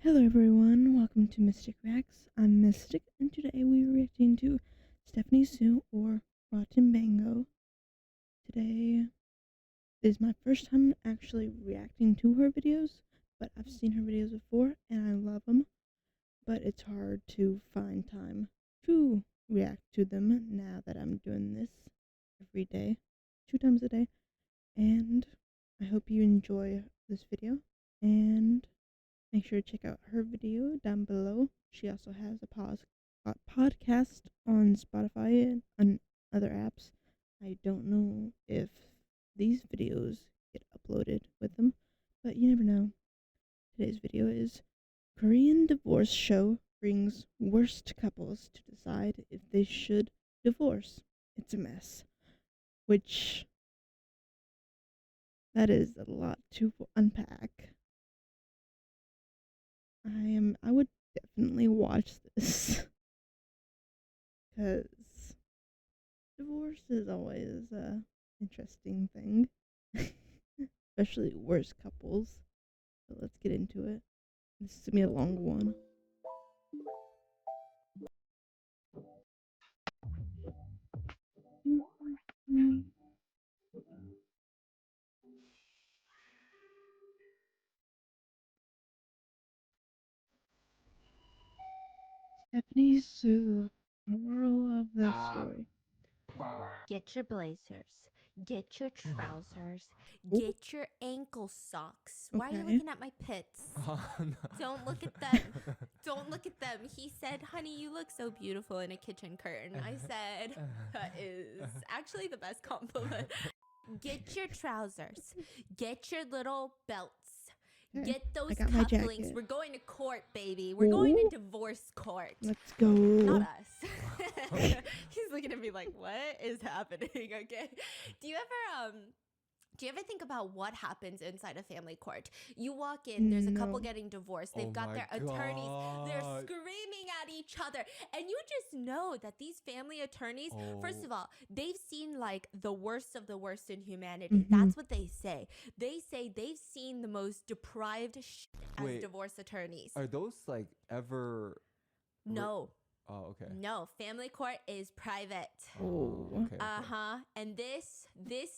Hello everyone, welcome to Mistic Reacts. I'm Mistic, and today we're reacting to Stephanie Sue or Rotten Mango. Today is my first time actually reacting to her videos, but I've seen her videos before and I love them, but it's hard to find time to react to them now that I'm doing this every day, 2 times a day, and I hope you enjoy this video, and make sure to check out her video down below. She also has a podcast on Spotify and other apps. I don't know if these videos get uploaded with them, but you never know. Today's video is Korean divorce show brings worst couples to decide if they should divorce. It's a mess. Which, that is a lot to unpack. I would definitely watch this because divorce is always a interesting thing, especially worst couples. So let's get into it. This is gonna be a long one. Stephanie Sue, moral of the story. Get your blazers, get your trousers, Ooh. get your ankle socks. Why are you Okay. looking at my pits? No. Don't look at them. Don't look at them. He said, honey, you look so beautiful in a kitchen curtain. I said, that is actually the best compliment. Get your trousers, get your little belts. Okay. Get those I got my cufflinks. jacket. We're going to court, baby. We're going to Ooh. divorce court. Let's go. Not us. He's looking at me like, what is happening? Okay. Do you ever think about what happens inside a family court? You walk in, there's a couple No. getting divorced. They've Oh got my their attorneys. They're God. screaming at each other. And you just know that these family attorneys, first of all, they've seen like the worst of the worst in humanity. That's what they say. They say they've seen the most deprived as Wait, divorce attorneys. Are those like ever? No. Oh, okay. No, family court is private. Oh. Okay. And this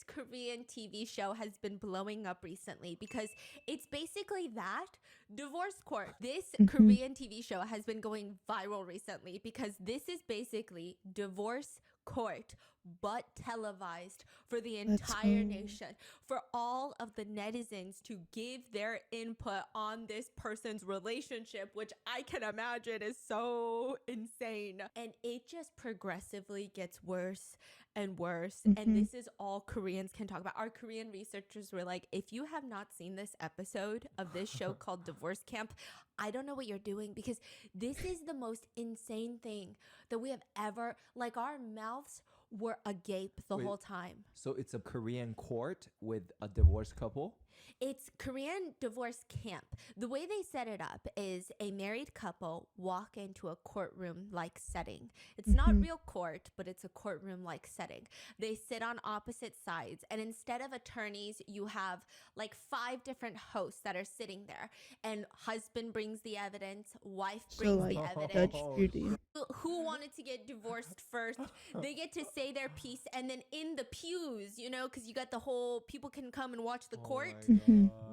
Korean TV show has been blowing up recently because it's basically that divorce court. This Korean TV show has been going viral recently because this is basically divorce court, but televised for the entire nation, for all of the netizens to give their input on this person's relationship, which I can imagine is so insane. And it just progressively gets worse and worse. And this is all Koreans can talk about. Our Korean researchers were like, if you have not seen this episode of this show called Divorce Camp, I don't know what you're doing, because this is the most insane thing that we have ever, like, our mouths were agape the whole time. So it's a Korean court with a divorced couple? It's Korean divorce camp. The way they set it up is a married couple walk into a courtroom-like setting. It's not real court, but it's a courtroom-like setting. They sit on opposite sides, and instead of attorneys, you have like 5 different hosts that are sitting there. And husband brings the evidence, wife brings the evidence. Judge Judy. Who wanted to get divorced first? They get to say their piece, and then in the pews, you know, because you got the whole, people can come and watch the court.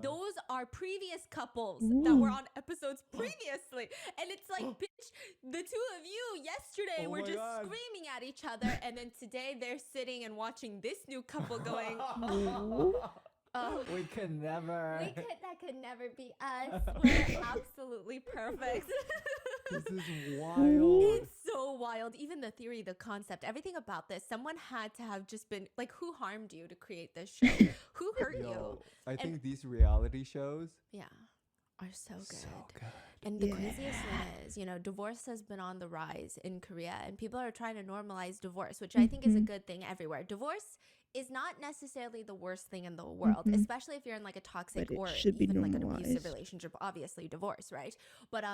Those are previous couples that were on episodes previously. And it's like, bitch, the two of you yesterday were just screaming at each other. And then today they're sitting and watching this new couple going, we could never. That could never be us. We're absolutely perfect. This is wild. It's so wild. Even the theory, the concept, everything about this, someone had to have just been like, who harmed you to create this show? Who hurt you? I think these reality shows, are so good. So good. And the craziest thing is, you know, divorce has been on the rise in Korea, and people are trying to normalize divorce, which I think is a good thing everywhere. Divorce is not necessarily the worst thing in the world, especially if you're in like a toxic or even like an abusive relationship. Obviously, divorce, right? But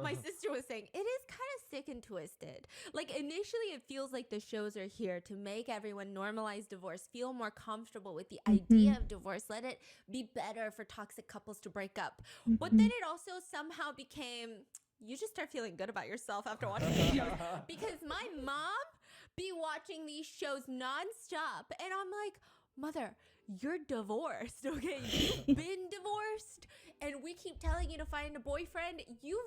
my sister was saying, it is kind of sick and twisted. Like initially it feels like the shows are here to make everyone normalize divorce, feel more comfortable with the idea of divorce, let it be better for toxic couples to break up. But then it also somehow became, you just start feeling good about yourself after watching these shows. Because my mom be watching these shows nonstop, and I'm like, mother, you're divorced, okay? You've been divorced, and we keep telling you to find a boyfriend. You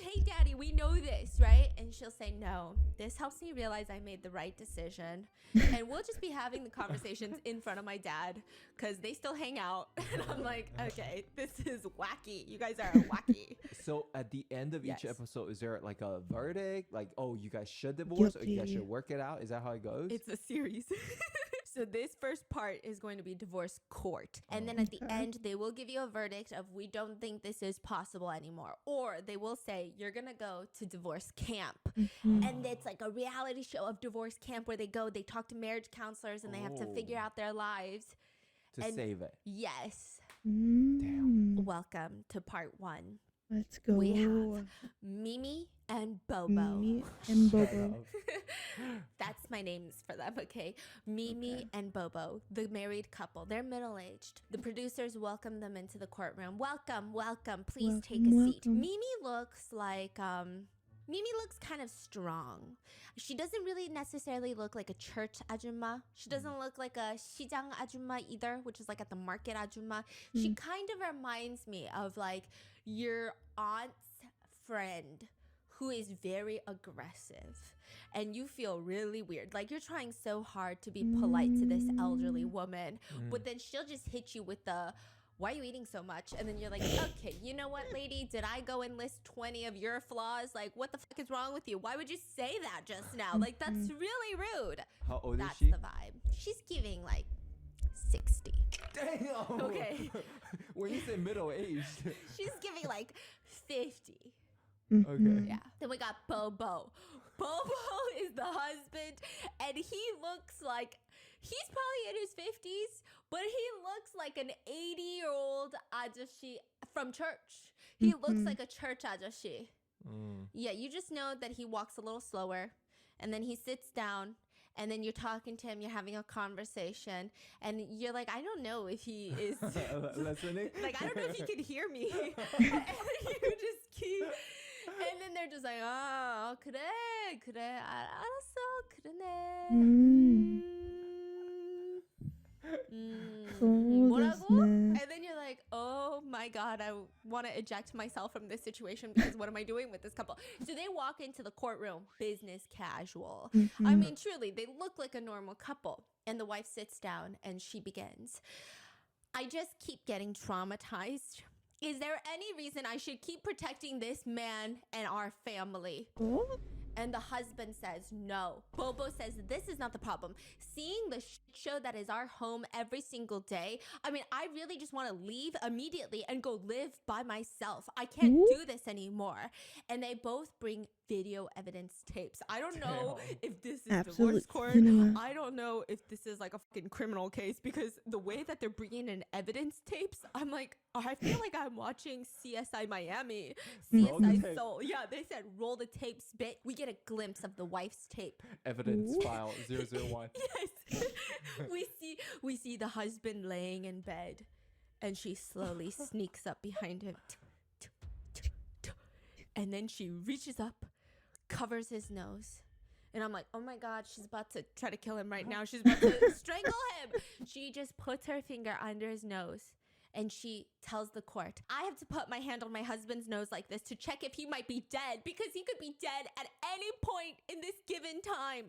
hate daddy, we know this, right? And she'll say, no, this helps me realize I made the right decision. And we'll just be having the conversations in front of my dad because they still hang out. And I'm like, okay, this is wacky. You guys are wacky. So at the end of each Yes. episode, is there like a verdict? Like, oh, you guys should divorce or you guys Guilty. should work it out? Is that how it goes? It's a series. So this first part is going to be divorce court. And then at the end, they will give you a verdict of we don't think this is possible anymore. Or they will say you're going to go to divorce camp. And it's like a reality show of divorce camp where they go, they talk to marriage counselors and they have to figure out their lives. to and- save it. Yes. Damn. Welcome to part 1. Let's go. We have Mimi and Bobo. Mimi and Shut Bobo. up. That's my names for them, okay? Mimi and Bobo, the married couple. They're middle-aged. The producers welcome them into the courtroom. Welcome, welcome. Please take a Welcome, seat. welcome. Mimi looks like, Mimi looks kind of strong. She doesn't really necessarily look like a church ajumma. She doesn't look like a shijang ajumma either, which is like at the market ajumma. She kind of reminds me of like your aunt's friend who is very aggressive and you feel really weird. Like you're trying so hard to be polite to this elderly woman, but then she'll just hit you with the, why are you eating so much? And then you're like, okay, you know what, lady? Did I go and list 20 of your flaws? Like, what the fuck is wrong with you? Why would you say that just now? Like, that's really rude. How old That's is she? the vibe. She's giving like 60. Damn. Okay. When you say middle aged. She's giving like 50. Okay. Yeah. Then we got Bobo. Bobo is the husband, and he looks like he's probably in his 50s, but he looks like an 80-year-old ajashi from church. He looks like a church ajashi. Yeah, you just know that he walks a little slower, and then he sits down, and then you're talking to him, you're having a conversation, and you're like, I don't know if he is Listening? like, I don't know if he can hear me. And you just keep, and then they're just like, oh, 그래, 알았어, 그러네. 뭐라고? 고맙네. And then you're like, oh my God, I want to eject myself from this situation because what am I doing with this couple? So they walk into the courtroom, business casual. I mean, truly, they look like a normal couple. And the wife sits down and she begins. I just keep getting traumatized. Is there any reason I should keep protecting this man and our family? Oh? And the husband says no. Bobo says this is not the problem. Seeing the show that is our home every single day, I mean, I really just want to leave immediately and go live by myself. I can't do this anymore. And they both bring video evidence tapes. I don't know if this is divorce Absolute court. cinema. I don't know if this is like a fucking criminal case because the way that they're bringing in evidence tapes, I'm like, I feel like I'm watching CSI Miami, Roll the CSI tape. Soul. Yeah, they said roll the tapes bit. We get a glimpse of the wife's tape. Evidence file 001. Yes. we see the husband laying in bed and she slowly sneaks up behind him. And then she reaches up, covers his nose. And I'm like, oh my God, she's about to try to kill him right now. She's about to strangle him. She just puts her finger under his nose and she tells the court, I have to put my hand on my husband's nose like this to check if he might be dead because he could be dead at any point in this given time.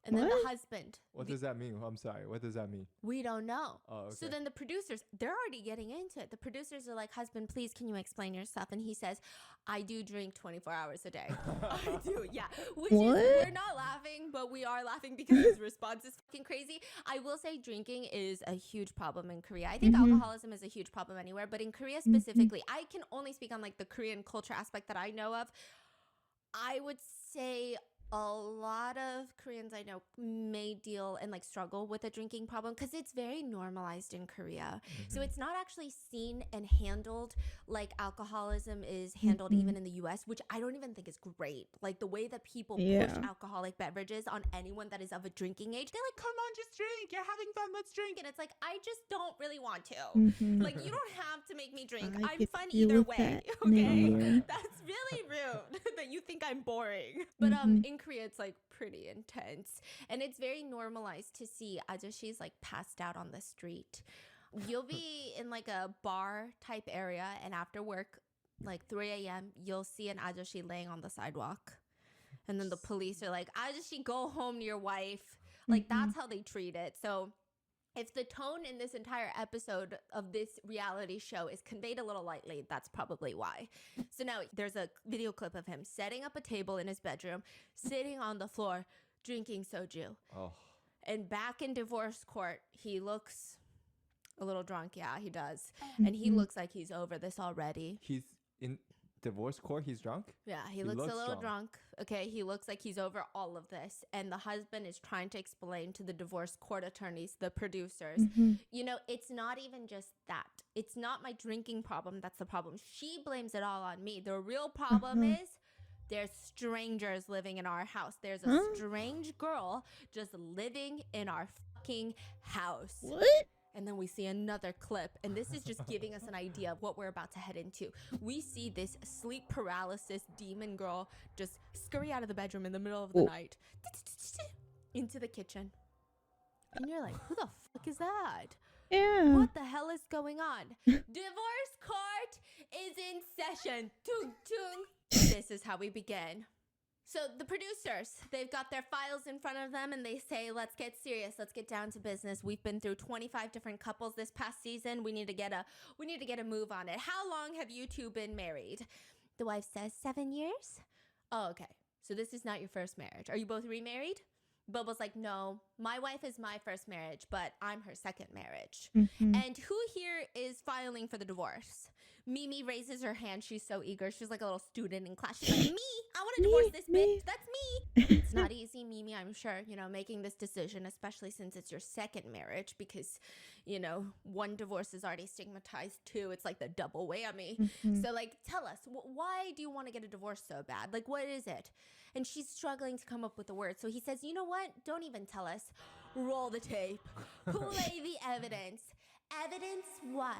And then the What? husband, What does that mean? I'm sorry. What does that mean? we don't know. Oh, okay. So then the producers, they're already getting into it. The producers are like, husband, please, can you explain yourself? And he says, I do drink 24 hours a day. I do, yeah. Which is, What? we're not laughing, but we are laughing because his response is fucking crazy. I will say drinking is a huge problem in Korea. I think alcoholism is a huge problem anywhere, but in Korea specifically, I can only speak on like the Korean culture aspect that I know of. I would say a lot of Koreans I know may deal and like struggle with a drinking problem because it's very normalized in Korea. So it's not actually seen and handled like alcoholism is handled even in the US, which I don't even think is great. Like the way that people push alcoholic beverages on anyone that is of a drinking age, they're like, come on, just drink. You're having fun. Let's drink. And it's like, I just don't really want to. Like, you don't have to make me drink. I'm fun either way. Okay. That's really rude that you think I'm boring. But in Korea, it's like pretty intense. And it's very normalized to see ajashis like passed out on the street. You'll be in like a bar type area, and after work, like 3 a.m., you'll see an ajashi laying on the sidewalk. And then the police are like, ajashi, go home to your wife. Like, that's how they treat it. So if the tone in this entire episode of this reality show is conveyed a little lightly, that's probably why. So now there's a video clip of him setting up a table in his bedroom, sitting on the floor, drinking soju. Oh. And back in divorce court, he looks a little drunk. Yeah, he does. And he looks like he's over this already. He's in divorce court. He's drunk? Yeah, he looks a little drunk. Okay, he looks like he's over all of this. And the husband is trying to explain to the divorce court attorneys, the producers, you know, it's not even just that. It's not my drinking problem that's the problem. She blames it all on me. The real problem is there's strangers living in our house. There's a strange girl just living in our fucking house. What? And then we see another clip, and this is just giving us an idea of what we're about to head into. We see this sleep paralysis demon girl just scurry out of the bedroom in the middle of the night into the kitchen. And you're like, who the fuck is that? Yeah. What the hell is going on? Divorce court is in session. Tung, tung. This is how we begin. So the producers, they've got their files in front of them and they say, let's get serious. Let's get down to business. We've been through 25 different couples this past season. We need to get a move on it. How long have you two been married? The wife says 7 years. Oh, okay. So this is not your first marriage. Are you both remarried? Bubba's like, no, my wife is my first marriage, but I'm her second marriage. And who here is filing for the divorce? Mimi raises her hand. She's so eager. She's like a little student in class. She's like, me, I want to divorce this bitch. That's me. It's not easy, Mimi, I'm sure, you know, making this decision, especially since it's your second marriage because, you know, one divorce is already stigmatized. Two, it's like the double whammy. So like, tell us, why do you want to get a divorce so bad? Like, what is it? And she's struggling to come up with the word. So he says, you know what? Don't even tell us. Roll the tape. Play the evidence. Evidence 1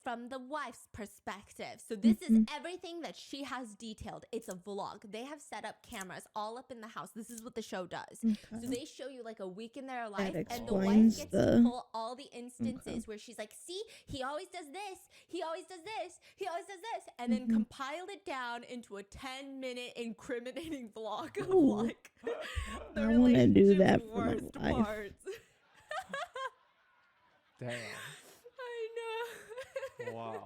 from the wife's perspective. So this is everything that she has detailed. It's a vlog. They have set up cameras all up in the house. This is what the show does. So they show you like a week in their life, and the wife gets to pull all the instances where she's like, see, he always does this. He always does this. He always does this. And then compile it down into a 10-minute incriminating vlog of like the I want to do that relationship's for my worst life. parts. Damn. I know. Wow.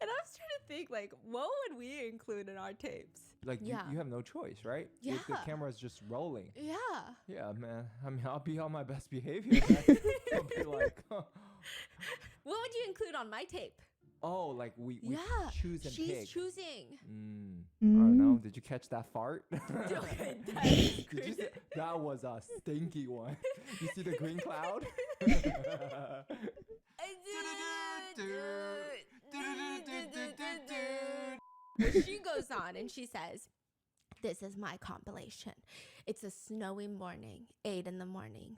And I was trying to think, like, what would we include in our tapes? Like, you have no choice, right? Yeah. If the camera's just rolling. Yeah. Yeah, man. I mean, I'll be on my best behavior. I'll be like, What would you include on my tape? oh, like we choose and She's pick. choosing. I don't know. Did you catch that fart? Okay, that is Did you see, that was a stinky one. You see the green cloud? Well, she goes on and she says, this is my compilation. It's a snowy morning, 8 in the morning.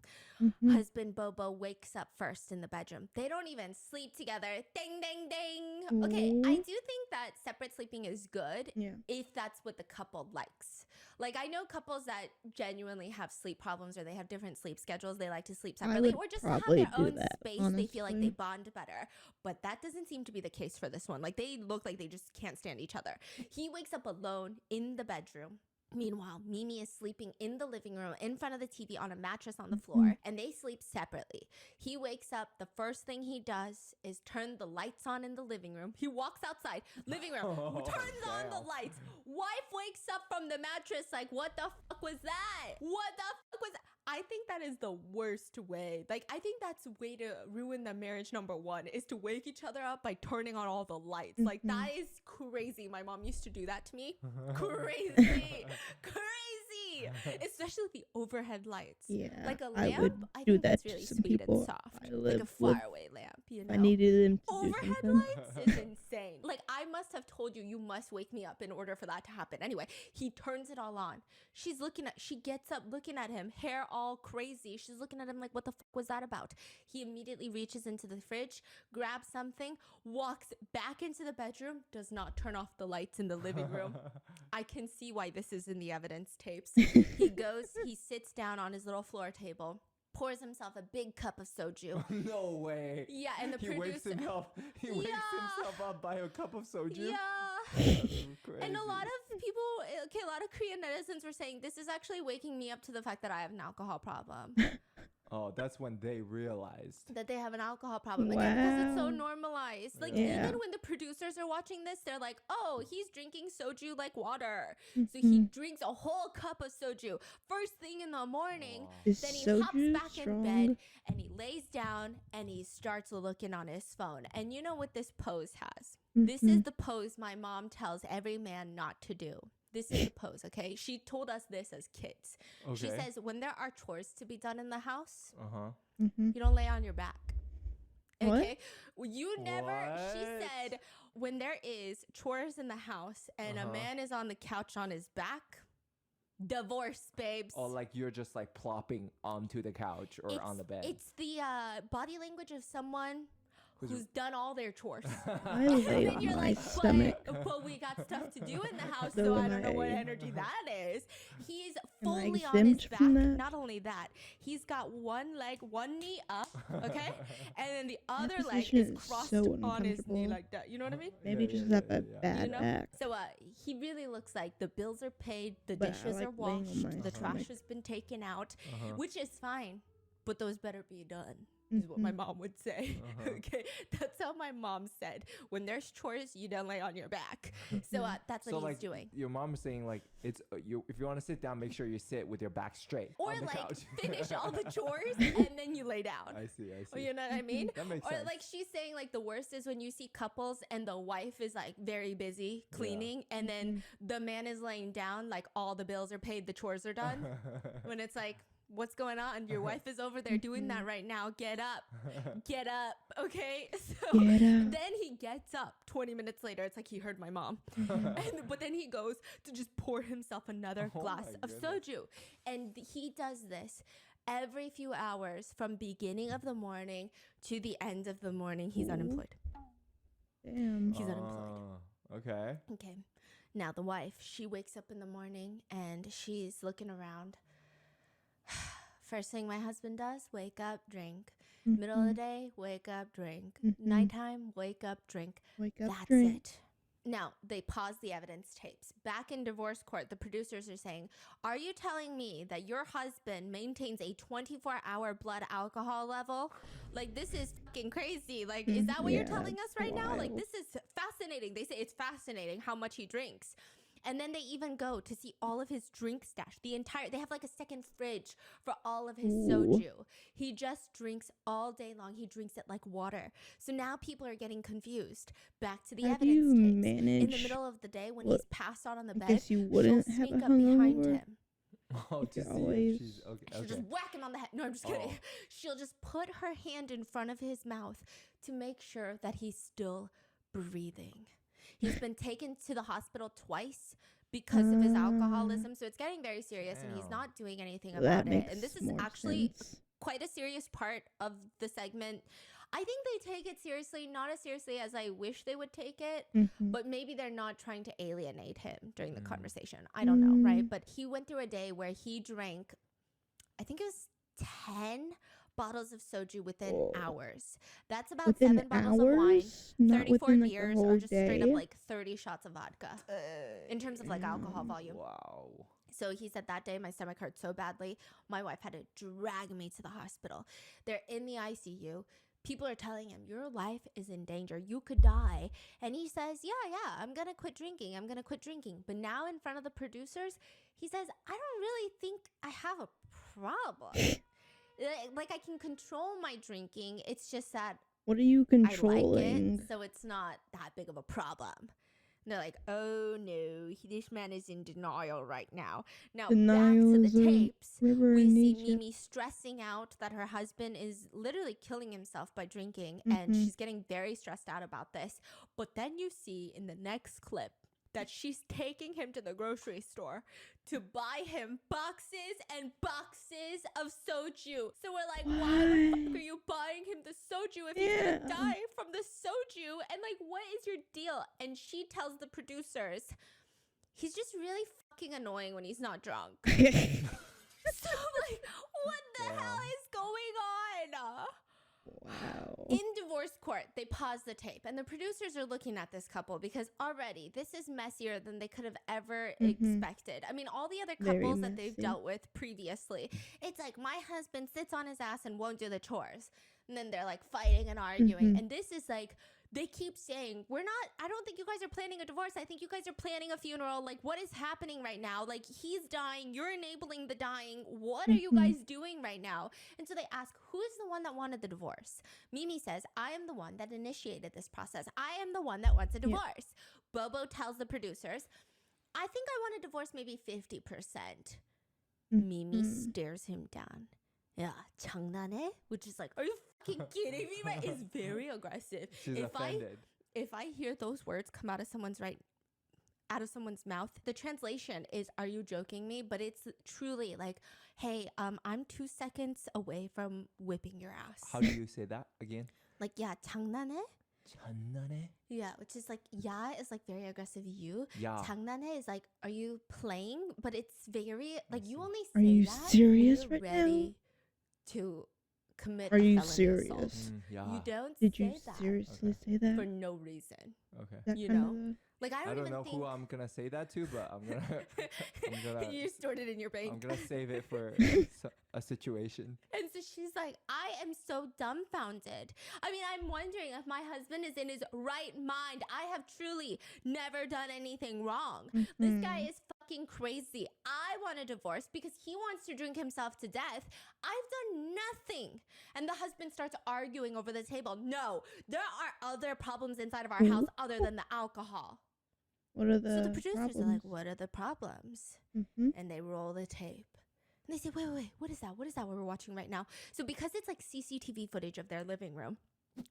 Husband Bobo wakes up first in the bedroom. They don't even sleep together. Ding, ding, ding. Okay, I do think that separate sleeping is good if that's what the couple likes. Like, I know couples that genuinely have sleep problems or they have different sleep schedules. They like to sleep separately or just have their own space. Honestly. They feel like they bond better. But that doesn't seem to be the case for this one. Like, they look like they just can't stand each other. He wakes up alone in the bedroom. Meanwhile, Mimi is sleeping in the living room in front of the TV on a mattress on the floor, and they sleep separately. He wakes up. The first thing he does is turn the lights on in the living room. He walks outside, living room, turns on the lights. Wife wakes up from the mattress like, what the fuck was that? What the fuck was that? I think that is the worst way. Like, I think that's a way to ruin the marriage, number one, is to wake each other up by turning on all the lights. Like, that is crazy. My mom used to do that to me. Crazy. Crazy. Especially the overhead lights. Yeah, Like a I lamp, would I do think that that's to really some sweet people and soft. I Like a live with. faraway lamp, you If know? I needed them to do Overhead something. lights is insane. Like, I must have told you must wake me up in order for that to happen. Anyway, he turns it all on. She gets up looking at him, hair all crazy. She's looking at him like, what the fuck was that about? He immediately reaches into the fridge, grabs something, walks back into the bedroom, does not turn off the lights in the living room. I can see why this is in the evidence tapes. He sits down on his little floor table, pours himself a big cup of soju. No way. Yeah, and the He producer... wakes himself up by a cup of soju. Yeah. Crazy. And a lot of people, a lot of Korean netizens were saying, this is actually waking me up to the fact that I have an alcohol problem. Oh, that's when they realized. That they have an alcohol problem. Again, because it's so Wow. normalized. Like, Yeah. even when the producers are watching this, they're like, oh, he's drinking soju like water. Mhm. So he drinks a whole cup of soju first thing in the morning. Wow. Is Then he soju hops back strong? in bed and he lays down and he starts looking on his phone. And you know what this pose has? This is the pose my mom tells every man not to do. This is the pose, okay? She told us this as kids. Okay. She says, when there are chores to be done in the house, Mm-hmm. you don't lay on your back. What? Okay? You never, she What? said, when there is chores in the house and a man is on the couch on his back, divorce, babes. Or like you're just like plopping onto the couch or on the bed. It's the body language of someone who's done all their chores. I lay And on you're my like, stomach. but we got stuff to do in the house, So so I am don't know what I. energy that is. He's Am I fully on his exempt back. from that? Not only that, he's got one leg, one knee up, okay? And then the other That leg position is is crossed so on his knee uncomfortable. like that. You know what I mean? Maybe Yeah, just yeah, have yeah, a yeah. bad You know? back. So he really looks like the bills are paid, the But I dishes like are laying on washed, my the trash stomach. has been taken out, which is fine, but those better be done. Is what my mom would say. Okay, that's how my mom said. When there's chores, you don't lay on your back. So that's what he's doing. Your mom is saying like it's you. If you want to sit down, make sure you sit with your back straight. Or on the like couch. finish all the chores and then you lay down. I see. Or you know what I mean? That makes Or sense. like she's saying like the worst is when you see couples and the wife is like very busy cleaning and then the man is laying down like all the bills are paid, the chores are done. When it's like, what's going on? Your wife is over there doing that right now. Get up. Get up. Okay? So Get up. then he gets up 20 minutes later. It's like he heard my mom. But then he goes to just pour himself another Oh glass my of soju. And he does this every few hours from beginning of the morning to the end of the morning. He's unemployed. Damn. He's unemployed. Okay. Okay. Now the wife, she wakes up in the morning and she's looking around. First thing my husband does, wake up, drink. Middle of the day, wake up, drink. Nighttime, wake up, drink. Wake up, That's drink. it. Now, they pause the evidence tapes. Back in divorce court, the producers are saying, are you telling me that your husband maintains a 24-hour blood alcohol level? Like, this is fucking crazy. Like, is that what you're Yeah, telling us right now? Like, wild. this is fascinating. They say it's fascinating how much he drinks. And then they even go to see all of his drink stash. They have like a second fridge for all of his soju. He just drinks all day long. He drinks it like water. So now people are getting confused. Back to the How do you evidence tapes. manage? In the middle of the day when Well, he's passed out on the I bed, guess you wouldn't she'll have sneak a up behind hungover. him. Oh, If to you're see always- if she's okay. She'll just whack him on the head. No, I'm just kidding. She'll just put her hand in front of his mouth to make sure that he's still breathing. He's been taken to the hospital twice because of his alcoholism. So it's getting very serious and he's Damn. not doing anything That about it. makes And this is more actually sense. quite a serious part of the segment. I think they take it seriously, not as seriously as I wish they would take it, but maybe they're not trying to alienate him during the conversation. I don't know, right? But he went through a day where he drank, I think it was 10 bottles of soju within hours. That's about Within 7 bottles of wine, hours? Not 34 within like beers, the whole or just straight up day? like 30 shots of vodka in terms of like alcohol volume. Wow. So he said that day my stomach hurt so badly, my wife had to drag me to the hospital. They're in the ICU. People are telling him, your life is in danger. You could die. And he says, yeah, I'm going to quit drinking. I'm going to quit drinking. But now in front of the producers, he says, I don't really think I have a problem. Like, I can control my drinking. It's just that What are you I like controlling? it, so it's not that big of a problem. And they're like, oh no, this man is in denial right now. Now, Denial back is to the a tapes, river we in see nature. Mimi stressing out that her husband is literally killing himself by drinking, and she's getting very stressed out about this. But then you see in the next clip that she's taking him to the grocery store to buy him boxes and boxes of soju. So we're like, why the fuck are you buying him the soju if he's gonna die from the soju? And like, what is your deal? And she tells the producers, he's just really fucking annoying when he's not drunk. So like, what the hell is going on? Wow. In divorce court, they pause the tape, and the producers are looking at this couple because already this is messier than they could have ever expected. I mean, all the other couples that they've dealt with previously, it's like my husband sits on his ass and won't do the chores. And then they're like fighting and arguing. And this is like, they keep saying, I don't think you guys are planning a divorce. I think you guys are planning a funeral. Like, what is happening right now? Like, he's dying. You're enabling the dying. What are you guys doing right now? And so they ask, who is the one that wanted the divorce? Mimi says, I am the one that initiated this process. I am the one that wants a divorce. Bobo tells the producers, I think I want a divorce maybe 50%. Mimi stares him down. Yeah, 장난해? Which is like, are you fucking kidding me? Right? It's very aggressive. She's offended. If I hear those words come out of someone's mouth, the translation is, are you joking me? But it's truly like, hey, I'm 2 seconds away from whipping your ass. How do you say that again? Like, yeah, 장난해? 장난해? Yeah, which is like, yeah is like very aggressive you. Yeah. 장난해 is like, are you playing? But it's very, like, you only Are say you that serious when right you're now? ready to commit Are a you felony serious? assault. Yeah. You don't Did say you that seriously say that? for no reason. Okay. That You kind know? Like, I I don't don't even know think who I'm gonna say that to, but I'm gonna you stored it in your brain. I'm gonna save it for a situation. And so she's like, I am so dumbfounded. I mean, I'm wondering if my husband is in his right mind. I have truly never done anything wrong. This guy is fucking crazy. I want a divorce because he wants to drink himself to death. I've done nothing. And the husband starts arguing over the table. No, there are other problems inside of our house other than the alcohol. What are the So the producers problems? are like, what are the problems? And they roll the tape. And they say, wait, what is that? What is that we're watching right now? So because it's like CCTV footage of their living room,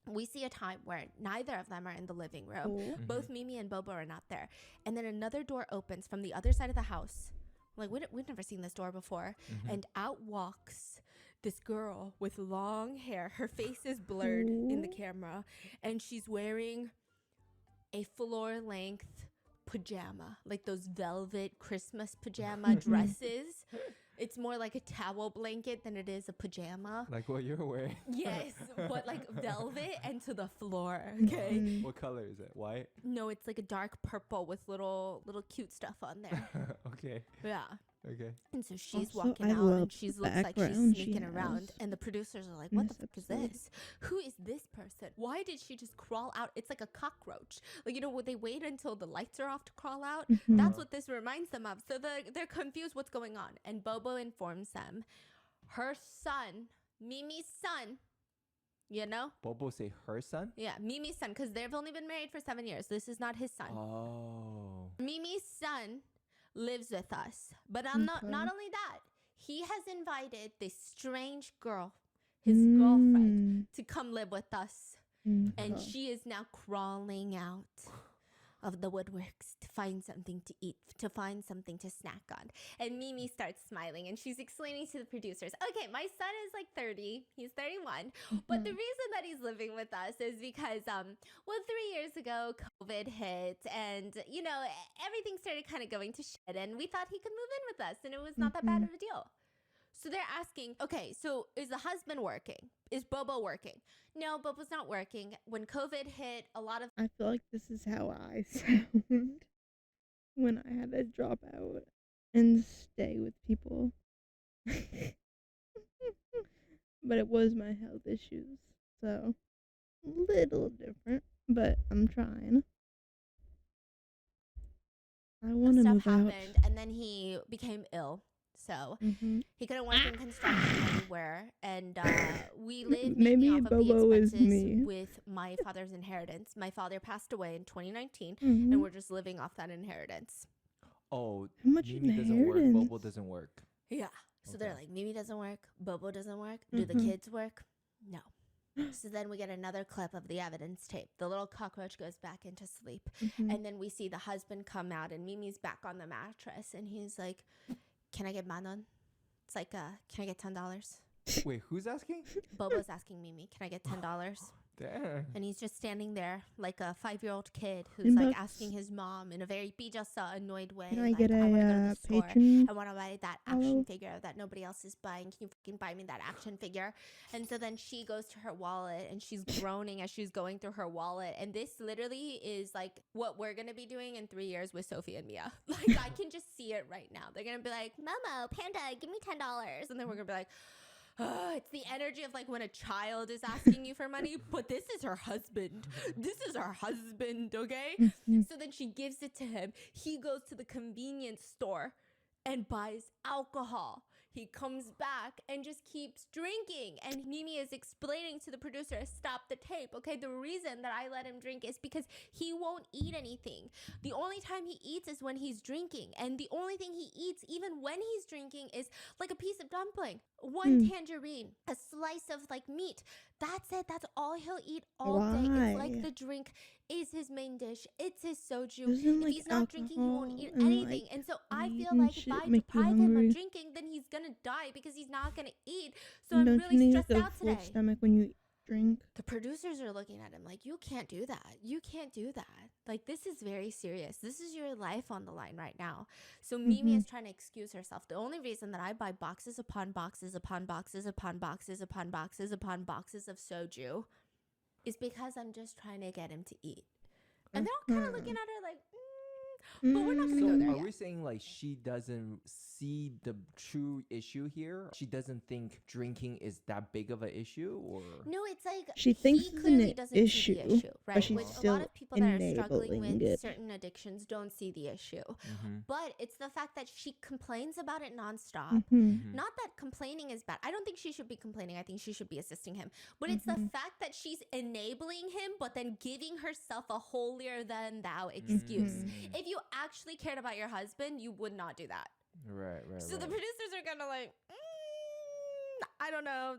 we see a time where neither of them are in the living room. Both Mimi and Bobo are not there. And then another door opens from the other side of the house. Like, we've never seen this door before. And out walks this girl with long hair. Her face is blurred in the camera. And she's wearing a floor-length pajama, like those velvet Christmas pajama dresses. It's more like a towel blanket than it is a pajama. Like what you're wearing. Yes, but like velvet and to the floor. Okay. What color is it? White? No, it's like a dark purple with little cute stuff on there. Okay. Yeah. Okay. And so she's Also, walking I out love and she the looks like she's background she sneaking around. has And the producers are like, in what the this fuck is episode. this? Who is this person? Why did she just crawl out? It's like a cockroach. Like, you know, when they wait until the lights are off to crawl out? That's what this reminds them of. So they're confused what's going on. And Bobo informs them. Her son, Mimi's son, you know? Bobo say her son? Yeah, Mimi's son, because they've only been married for 7 years. This is not his son. Oh. Mimi's son lives with us. But not only that, he has invited this strange girl, his girlfriend, to come live with us. And she is now crawling out of the woodworks to find something to eat, to find something to snack on. And Mimi starts smiling and she's explaining to the producers, okay, my son is like 30, he's 31, but the reason that he's living with us is because, 3 years ago, COVID hit and, you know, everything started kind of going to shit and we thought he could move in with us and it was not that bad of a deal. So they're asking, okay, so is the husband working? Is Bobo working? No, Bobo's not working. When COVID hit, a lot of... I feel like this is how I sound when I had to drop out and stay with people. But it was my health issues. so little different, but I'm trying. I want to Stuff move out. happened, and then he became ill. So he couldn't work in construction anywhere, and we lived mainly Maybe off of the Bobo is expenses me. with my father's inheritance. My father passed away in 2019, Mhm. and we're just living off that inheritance. Oh, How much Mimi doesn't work, inheritance? Bobo doesn't work. Yeah. So they're Okay. like, Mimi doesn't work, Bobo doesn't work. Do the Mhm. kids work? No. So then we get another clip of the evidence tape. The little cockroach goes back into sleep. Mhm. And then we see the husband come out, and Mimi's back on the mattress, and he's like, can I get manon? It's like, can I get $10? Wait, who's asking? Bobo's asking Mimi, can I get $10? Damn. And he's just standing there like a 5-year-old kid who's $10 like asking his mom in a very bijasa, annoyed way. Can I like, get I want to go to a the store. patron? I want to buy that follow? action figure that nobody else is buying. Can you fucking buy me that action figure? And so then she goes to her wallet, and she's groaning as she's going through her wallet. And this literally is like what we're going to be doing in 3 years with Sophie and Mia. Like, I can just see it right now. They're going to be like, Momo, Panda, give me $10. And then we're going to be like, it's the energy of like when a child is asking you for money, but this is her husband. This is her husband, okay? Mhm. So then she gives it to him. He goes to the convenience store and buys alcohol. He comes back and just keeps drinking. And Mimi is explaining to the producer, stop the tape. Okay, the reason that I let him drink is because he won't eat anything. The only time he eats is when he's drinking. And the only thing he eats, even when he's drinking, is like a piece of dumpling, one tangerine, a slice of like meat. That's it. That's all he'll eat all day. It's like Why? the drink is his main dish. It's his soju. Doesn't If like he's not drinking, he won't alcohol eat and anything. like And so I weed feel and like if shit I make you deprive him hungry? of drinking, then he's gonna die because he's not gonna eat. So And I'm don't you really need stressed like a out full today. stomach when you drink? The producers are looking at him like, you can't do that. You can't do that. Like, this is very serious. This is your life on the line right now. So Mimi is trying to excuse herself. The only reason that I buy boxes upon boxes upon boxes upon boxes upon boxes upon boxes of soju is because I'm just trying to get him to eat. And they're all kind of looking at her like, but we're not going to So go there are yet. we saying like she doesn't see the true issue here? She doesn't think drinking is that big of an issue, or No, it's like She thinks he it's an clearly doesn't see issue, the issue, but right? she's Which a lot still of people that are struggling enabling with it. certain addictions don't see the issue. But it's the fact that she complains about it nonstop. Not that complaining is bad. I don't think she should be complaining. I think she should be assisting him. But it's the fact that she's enabling him, but then giving herself a holier than thou excuse. If you actually cared about your husband, you would not do that. right. So the producers are kind of like, I don't know.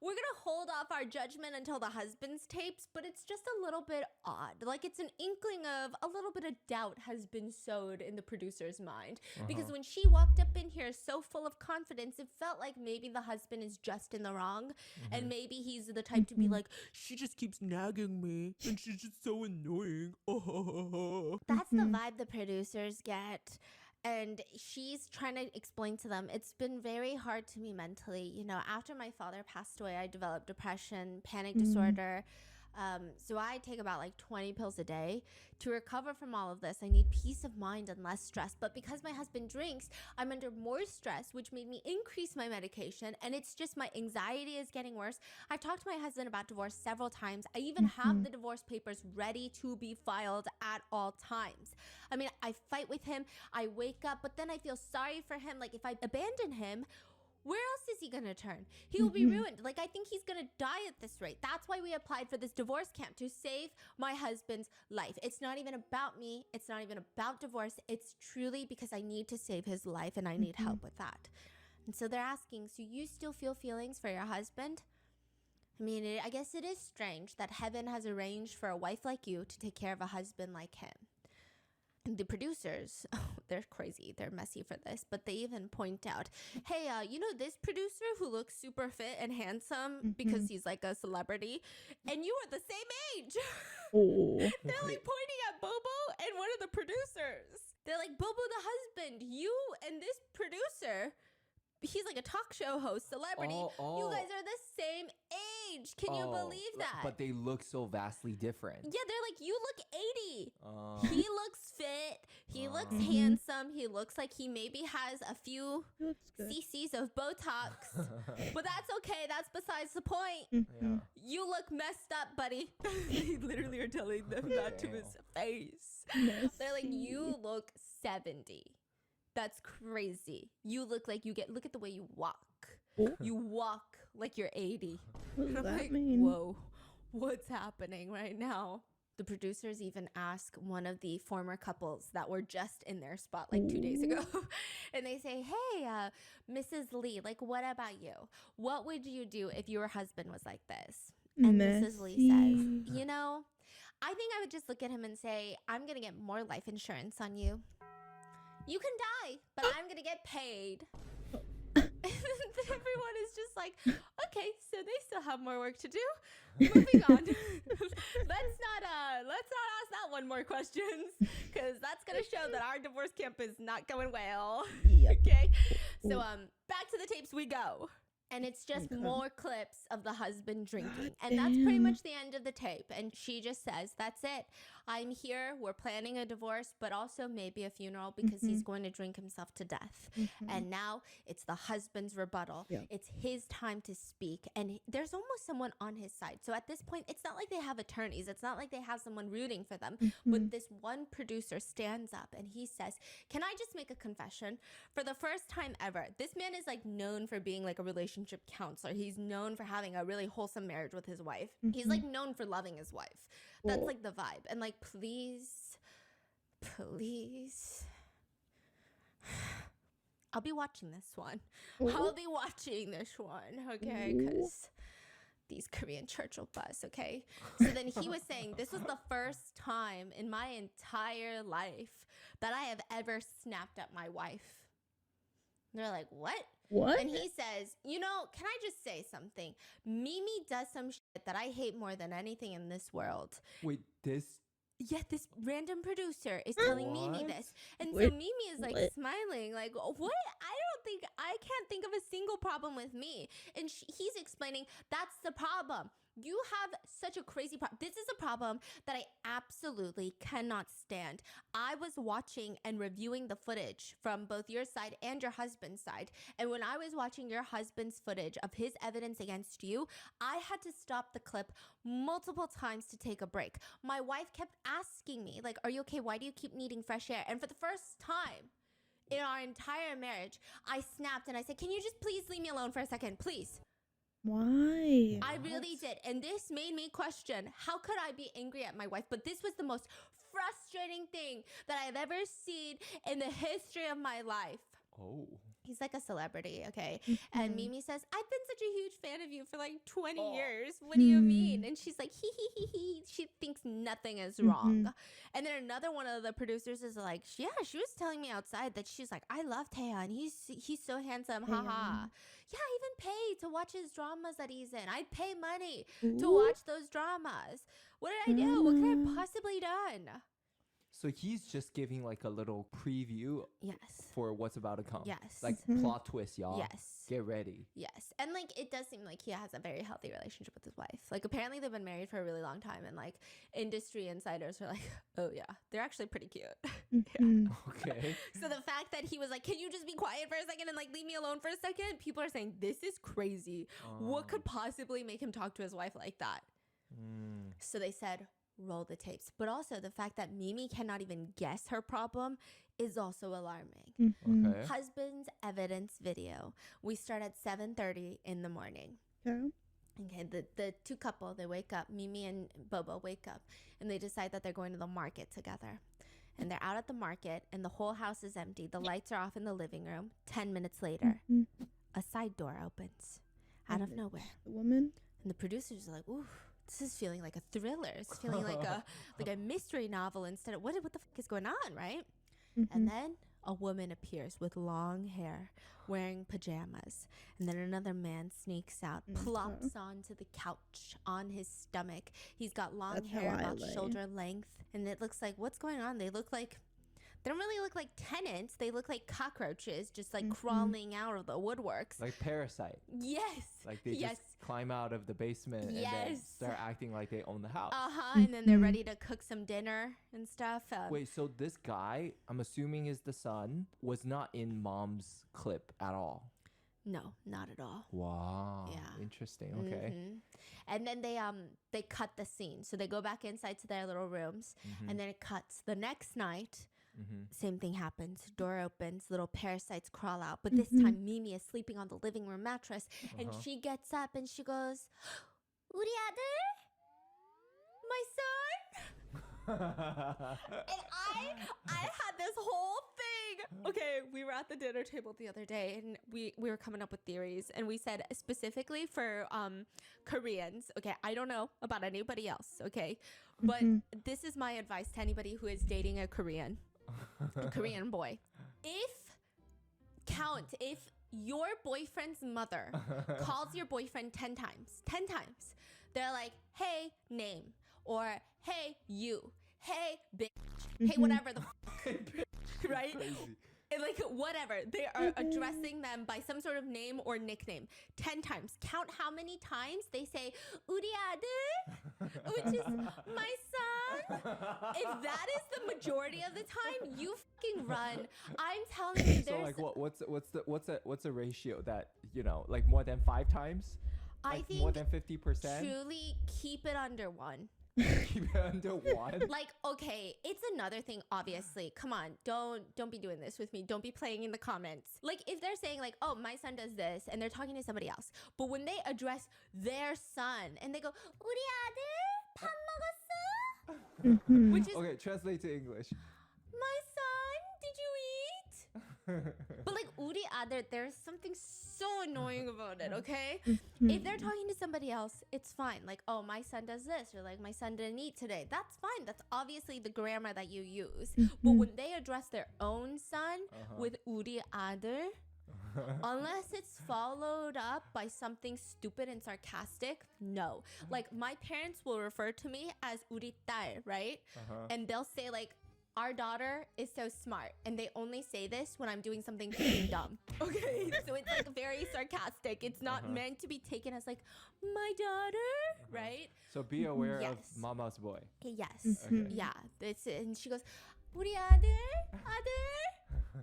We're going to hold off our judgment until the husband's tapes, but it's just a little bit odd. Like, it's an inkling of a little bit of doubt has been sowed in the producer's mind. Because when she walked up in here so full of confidence, it felt like maybe the husband is just in the wrong. And maybe he's the type to be like, she just keeps nagging me and she's just so annoying. That's the vibe the producers get. And she's trying to explain to them, it's been very hard to me mentally. You know, after my father passed away, I developed depression, panic disorder. So I take about like 20 pills a day. To recover from all of this, I need peace of mind and less stress. But because my husband drinks, I'm under more stress, which made me increase my medication. And it's just my anxiety is getting worse. I've talked to my husband about divorce several times. I even have the divorce papers ready to be filed at all times. I mean, I fight with him. I wake up, but then I feel sorry for him. Like, if I abandon him, where else is he going to turn? He will be ruined. Like, I think he's going to die at this rate. That's why we applied for this divorce camp, to save my husband's life. It's not even about me. It's not even about divorce. It's truly because I need to save his life and I need help with that. And so they're asking, so you still feel feelings for your husband? I mean, I guess it is strange that heaven has arranged for a wife like you to take care of a husband like him. The producers, they're crazy. They're messy for this, but they even point out, hey, you know this producer who looks super fit and handsome because he's like a celebrity, and you are the same age. They're like pointing at Bobo and one of the producers. They're like, Bobo the husband, you and this producer, he's like a talk show host, celebrity. You guys are the same age. Can you believe that? But they look so vastly different. Yeah, they're like, you look 80. He looks fit. He looks Mhm. handsome. He looks like he maybe has a few He looks good. cc's of Botox. But that's okay. That's besides the point. Mhm. You look messed up, buddy. They literally are telling them that to his face. They're like, you look 70. That's crazy. You look like look at the way you walk. Oh. You walk like you're 80. What does I'm that like, mean? whoa, what's happening right now? The producers even ask one of the former couples that were just in their spot like 2 days ago. And they say, hey, Mrs. Lee, like, what about you? What would you do if your husband was like this? And Mrs. Lee says, you know, I think I would just look at him and say, I'm going to get more life insurance on you. You can die, but I'm going to get paid. And everyone is just like, okay, so they still have more work to do. Moving on. Let's not ask that one more questions, because that's gonna show that our divorce camp is not going well. Yep. Okay, so back to the tapes we go. And it's just Okay. more clips of the husband drinking. God And that's pretty damn. much the end of the tape. And she just says, that's it. I'm here. We're planning a divorce, but also maybe a funeral, because he's going to drink himself to death. And now it's the husband's rebuttal. Yeah. It's his time to speak. And there's almost someone on his side. So at this point, it's not like they have attorneys. It's not like they have someone rooting for them. But this one producer stands up and he says, can I just make a confession? For the first time ever, this man is like known for being like a relationship counselor. He's known for having a really wholesome marriage with his wife. He's like known for loving his wife. That's like the vibe. And like, please, I'll be watching this one. I'll be watching this one, okay? Because these Korean Churchill bus, okay? So then he was saying, this was the first time in my entire life that I have ever snapped at my wife. And they're like, what? What? And he says, you know, can I just say something? Mimi does some shit that I hate more than anything in this world. Wait, this? Yeah, this random producer is telling Mimi What? this. And so Wait, Mimi is like what? smiling, like, what? I can't think of a single problem with me. And he's explaining, that's the problem. You have such a crazy problem. This is a problem that I absolutely cannot stand. I was watching and reviewing the footage from both your side and your husband's side. And when I was watching your husband's footage of his evidence against you, I had to stop the clip multiple times to take a break. My wife kept asking me, like, are you okay? Why do you keep needing fresh air? And for the first time in our entire marriage, I snapped and I said, can you just please leave me alone for a second, please? Why? I really did. And this made me question, how could I be angry at my wife? But this was the most frustrating thing that I've ever seen in the history of my life. Oh. He's like a celebrity, okay? And Mimi says, I've been such a huge fan of you for like 20 years. What do you mean? And she's like, he. She thinks nothing is wrong. And then another one of the producers is like, yeah, she was telling me outside that she's like, I love Taeyeon. He's so handsome. Haha. Yeah, I even pay to watch his dramas that he's in. I'd pay money to watch those dramas. What did I do? What could I possibly done? So he's just giving like a little preview Yes. for what's about to come. Yes. Like plot twist, y'all. Yes. Get ready. Yes. And like, it does seem like he has a very healthy relationship with his wife. Like, apparently they've been married for a really long time. And like, industry insiders are like, oh yeah, they're actually pretty cute. Yeah. Okay. So the fact that he was like, can you just be quiet for a second and like leave me alone for a second? People are saying, this is crazy. What could possibly make him talk to his wife like that? So they said, roll the tapes. But also the fact that Mimi cannot even guess her problem is also alarming. Okay. Husband's evidence video. We start at 7:30 in the morning. Okay, the two couple, they wake up, Mimi and Bobo wake up, and they decide that they're going to the market together. And they're out at the market, and the whole house is empty. The lights are off in the living room. 10 minutes later, a side door opens out of nowhere. The woman? And the producers are like, ooh, this is feeling like a thriller. It's feeling like a mystery novel instead of what the fuck is going on, right? And then a woman appears with long hair, wearing pajamas. And then another man sneaks out, plops onto the couch on his stomach. He's got long That's hair how I about lay. shoulder length. And it looks like, what's going on? They look like They don't really look like tenants. They look like cockroaches just like crawling out of the woodworks. Like Parasite. Yes. Like they just climb out of the basement and then start acting like they own the house. And then they're ready to cook some dinner and stuff. Wait, so this guy, I'm assuming is the son, was not in mom's clip at all? No, not at all. Wow. Yeah. Interesting. Okay. And then they cut the scene. So they go back inside to their little rooms, and then it cuts. The next night, same thing happens. Door opens, little parasites crawl out. But this time, Mimi is sleeping on the living room mattress, and she gets up and she goes, "우리 아들, my son." And I had this whole thing. Okay, we were at the dinner table the other day, and we were coming up with theories, and we said specifically for Koreans. Okay, I don't know about anybody else. Okay, but this is my advice to anybody who is dating a Korean boy. If your boyfriend's mother calls your boyfriend 10 times, they're like, "Hey, name," or "Hey, you," "Hey, bitch," "Hey, whatever the right? Crazy. And like whatever, they are addressing them by some sort of name or nickname 10 times. Count how many times they say "우리 아들," which is my son. If that is the majority of the time, you fucking run. I'm telling you, So there's like what's a ratio that, you know, like more than 5 times? I Like think more than 50%? truly keep it under 1. Keep it under 1? Like, okay, it's another thing, obviously. Come on, don't be doing this with me. Don't be playing in the comments. Like, if they're saying like, "Oh, my son does this," and they're talking to somebody else, but when they address their son and they go, "우리 아들 밥 먹었어?" Which is, Okay, translate to English. "My son, did you eat?" But like "우리 아들," there's something so annoying about it, okay? If they're talking to somebody else, it's fine. Like, "Oh, my son does this," or like, "My son didn't eat today." That's fine. That's obviously the grammar that you use. But when they address their own son with "우리 아들," unless it's followed up by something stupid and sarcastic, no. Like, my parents will refer to me as "우리 딸," right? And they'll say like, "Our daughter is so smart," and they only say this when I'm doing something freaking dumb. Okay, so it's like very sarcastic. It's not meant to be taken as like, "My daughter," right? So be aware of Yes. mama's boy. Yes, Okay. yeah. It's, and she goes, "우리 아들,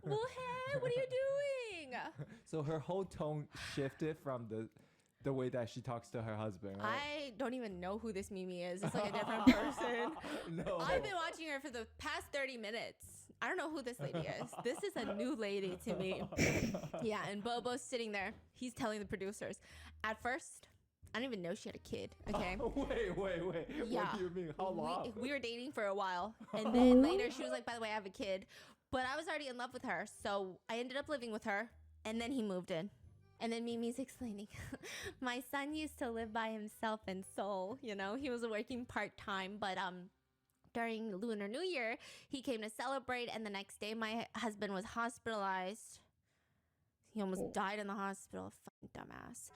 뭐해? What are you doing?" So her whole tone shifted from the way that she talks to her husband, right? I don't even know who this Mimi is. It's like a different person. No. I've been watching her for the past 30 minutes. I don't know who this lady is. This is a new lady to me. Yeah, and Bobo's sitting there. He's telling the producers. At first, I didn't even know she had a kid, okay? Wait. Yeah. What do you mean? How long? We were dating for a while. And then later she was like, "By the way, I have a kid." But I was already in love with her. So I ended up living with her. And then he moved in. And then Mimi's explaining, "My son used to live by himself in Seoul. You know, he was working part-time, but during Lunar New Year, he came to celebrate, and the next day my husband was hospitalized. He almost died in the hospital. Fucking dumbass.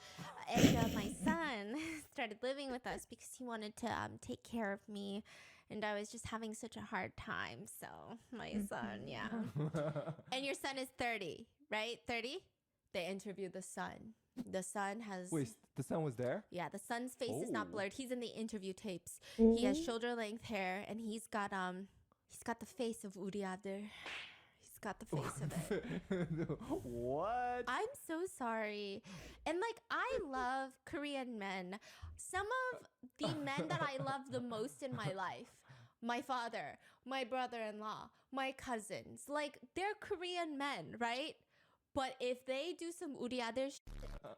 And my son started living with us because he wanted to take care of me, and I was just having such a hard time. So my son, yeah. And your son is 30, right? 30? They interviewed the son. The son has... Wait, the son was there? Yeah, the son's face is not Oh. blurred. He's in the interview tapes. He has shoulder-length hair, and he's got the face of 우리 아들. He's got the face of it. What? I'm so sorry. And like, I love Korean men. Some of the men that I love the most in my life, my father, my brother-in-law, my cousins, like, they're Korean men, right? But if they do some 우리 아들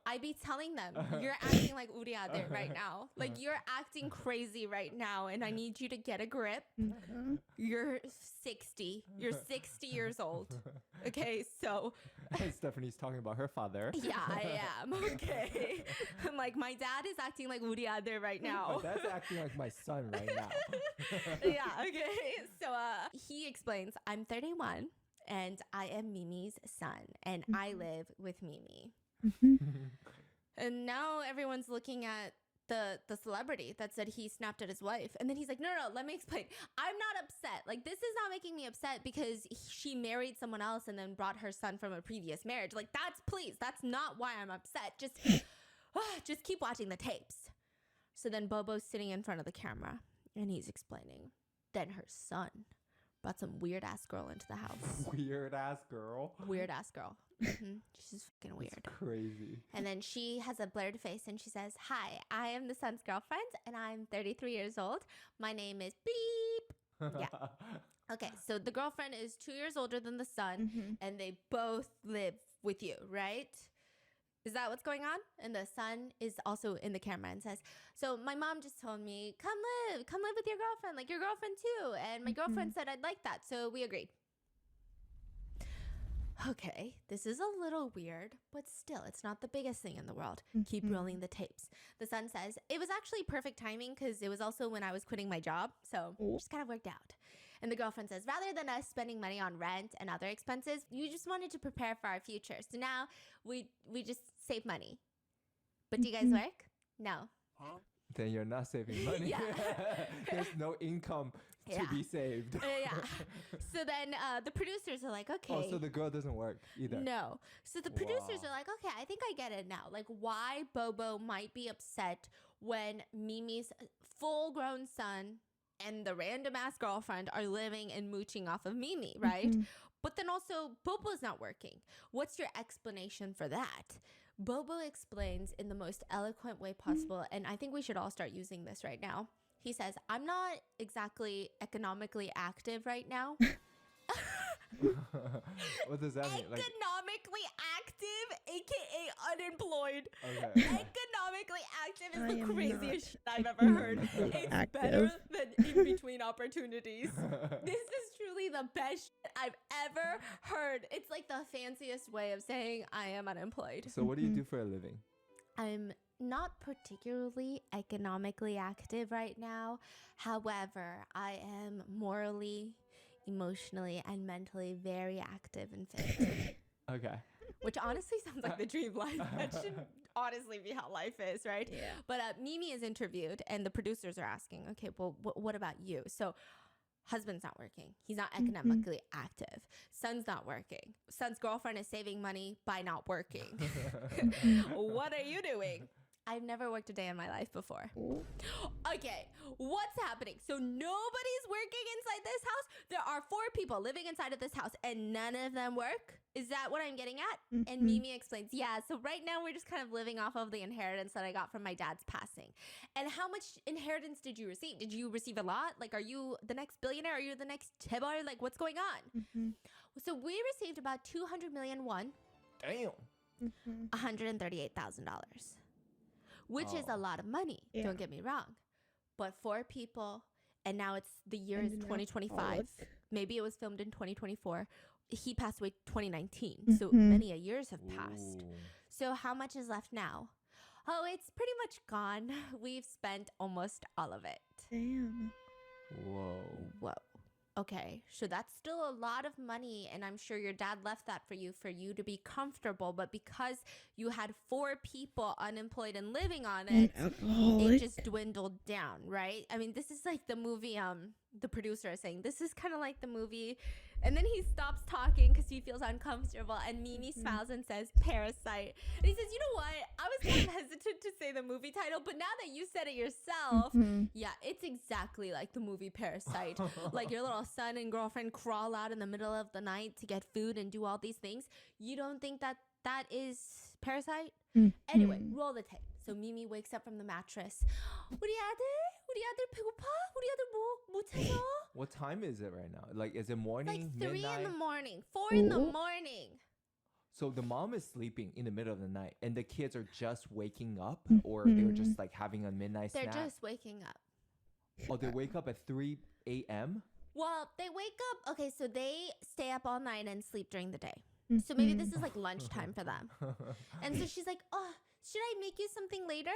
I be telling them, "You're acting like 우리 아들 right now. Like, you're acting crazy right now, and I need you to get a grip. You're 60. You're 60 years old. Okay, so..." Stephanie's talking about her father. Yeah, I am. Okay. I'm like, my dad is acting like 우리 아들 right now. My dad's acting like my son right now. Yeah, okay. So he explains, "I'm 31 and I am Mimi's son, and I live with Mimi." And now everyone's looking at the celebrity that said he snapped at his wife. And then he's like, no, let me explain. I'm not upset. Like, this is not making me upset because she married someone else and then brought her son from a previous marriage. Like, that's not why I'm upset. Just keep watching the tapes. So then Bobo's sitting in front of the camera and he's explaining. Then her son brought some weird ass girl into the house. Weird ass girl. Weird ass girl. She's fucking weird. That's crazy. And then she has a blurred face and she says, "Hi, I am the son's girlfriend and I'm 33 years old. My name is Beep." Yeah. Okay, so the girlfriend is 2 years older than the son and they both live with you, right? Is that what's going on? And the son is also in the camera and says, "So my mom just told me, come live with your girlfriend, like your girlfriend too. And my girlfriend said I'd like that, so we agreed." Okay, this is a little weird, but still, it's not the biggest thing in the world. Keep rolling the tapes. The son says, "It was actually perfect timing because it was also when I was quitting my job, so it just kind of worked out." And the girlfriend says, "Rather than us spending money on rent and other expenses, you just wanted to prepare for our future. So now we just save money. But do you guys work? No." Then you're not saving money. Yeah. There's no income to be saved. Yeah. So then the producers are like, "Okay." Oh, so the girl doesn't work either. No. So the producers are like, "Okay, I think I get it now. Like, why Bobo might be upset when Mimi's full-grown son and the random ass girlfriend are living and mooching off of Mimi, right? But then also Bobo's not working. What's your explanation for that?" Bobo explains in the most eloquent way possible, and I think we should all start using this right now. He says, "I'm not exactly economically active right now." What does that mean? Like, Economically active, aka unemployed. okay. Economically active is I the am craziest not shit I've ever heard. economically It's active. better than in between opportunities. This is truly the best shit I've ever heard. It's like the fanciest way of saying I am unemployed. So what do you do for a living? I'm not particularly economically active right now. However, I am morally, emotionally, and mentally very active and fit. Okay. Which honestly sounds like the dream life. That should honestly be how life is, right? Yeah. But Mimi is interviewed and the producers are asking, "Okay, well, what about you?" So husband's not working. He's not economically active. Son's not working. Son's girlfriend is saving money by not working. What are you doing? I've never worked a day in my life before. Okay, what's happening? So nobody's working inside this house? There are 4 people living inside of this house and none of them work? Is that what I'm getting at? And Mimi explains, "Yeah, so right now we're just kind of living off of the inheritance that I got from my dad's passing." "And how much inheritance did you receive? Did you receive a lot? Like, are you the next billionaire? Are you the next Tibar? Like, what's going on?" So we received about 200 million won, Damn. $138,000. Which is a lot of money. Yeah. Don't get me wrong. But 4 people, and now it's the year is And now 2025. fuck. Maybe it was filmed in 2024. He passed away 2019. So many a years have passed. Ooh. So how much is left now? Oh, it's pretty much gone. We've spent almost all of it. Damn. Whoa. Whoa. Okay, so that's still a lot of money, and I'm sure your dad left that for you to be comfortable, but because you had 4 people unemployed and living on it, Alcoholic. it just dwindled down, right? I mean, this is like the movie, the producer is saying, this is kind of like the movie, and then he stops talking because he feels uncomfortable, and Mimi smiles and says, "Parasite." And he says, "You know what? I was kind of hesitant to say the movie title, but now that you said it yourself, yeah, it's exactly like the movie Parasite. Like your little son and girlfriend crawl out in the middle of the night to get food and do all these things. You don't think that that is Parasite?" Anyway, roll the tape. So Mimi wakes up from the mattress. "우리 아들 배고파? 우리 아들 못 찾아?" What time is it right now? Like, is it morning, Like 3 midnight? in the morning, 4 in the morning. So the mom is sleeping in the middle of the night, and the kids are just waking up, or they're just like having a midnight They're snack. just waking up. Oh, they wake up at 3 a.m. Well, they wake up. Okay, so they stay up all night and sleep during the day. So maybe this is like lunchtime for them. And so she's like, "Oh, should I make you something later?"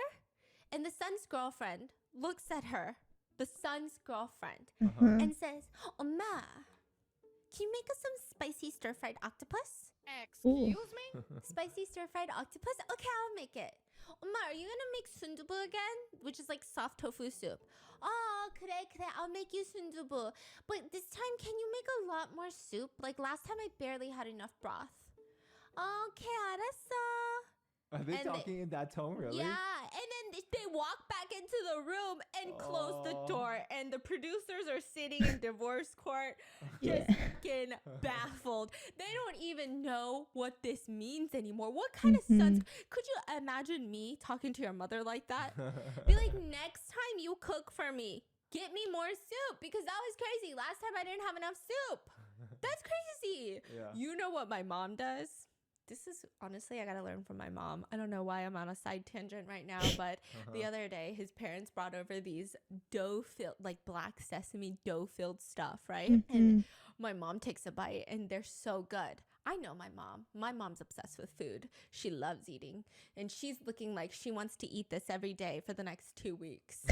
And the son's girlfriend looks at her, the son's girlfriend, and says, "Oma, can you make us some spicy stir-fried octopus?" Excuse me? "Spicy stir-fried octopus? Okay, I'll make it." Omma, are you gonna make sundubu again? Which is like soft tofu soup. Oh, 그래, I'll make you sundubu. But this time, can you make a lot more soup? Like last time, I barely had enough broth. Okay, 알았어. Are they And talking in that tone, really? Yeah, and then they walk back into the room and close the door, and the producers are sitting in divorce court, just fucking baffled. They don't even know what this means anymore. What kind of sons? Could you imagine me talking to your mother like that? Be like, next time you cook for me, get me more soup, because that was crazy. Last time I didn't have enough soup. That's crazy. Yeah. You know what my mom does? This is honestly, I gotta learn from my mom. I don't know why I'm on a side tangent right now, but the other day, his parents brought over these dough-filled, like black sesame dough-filled stuff, right? And my mom takes a bite, and they're so good. I know my mom. My mom's obsessed with food. She loves eating, and she's looking like she wants to eat this every day for the next 2 weeks.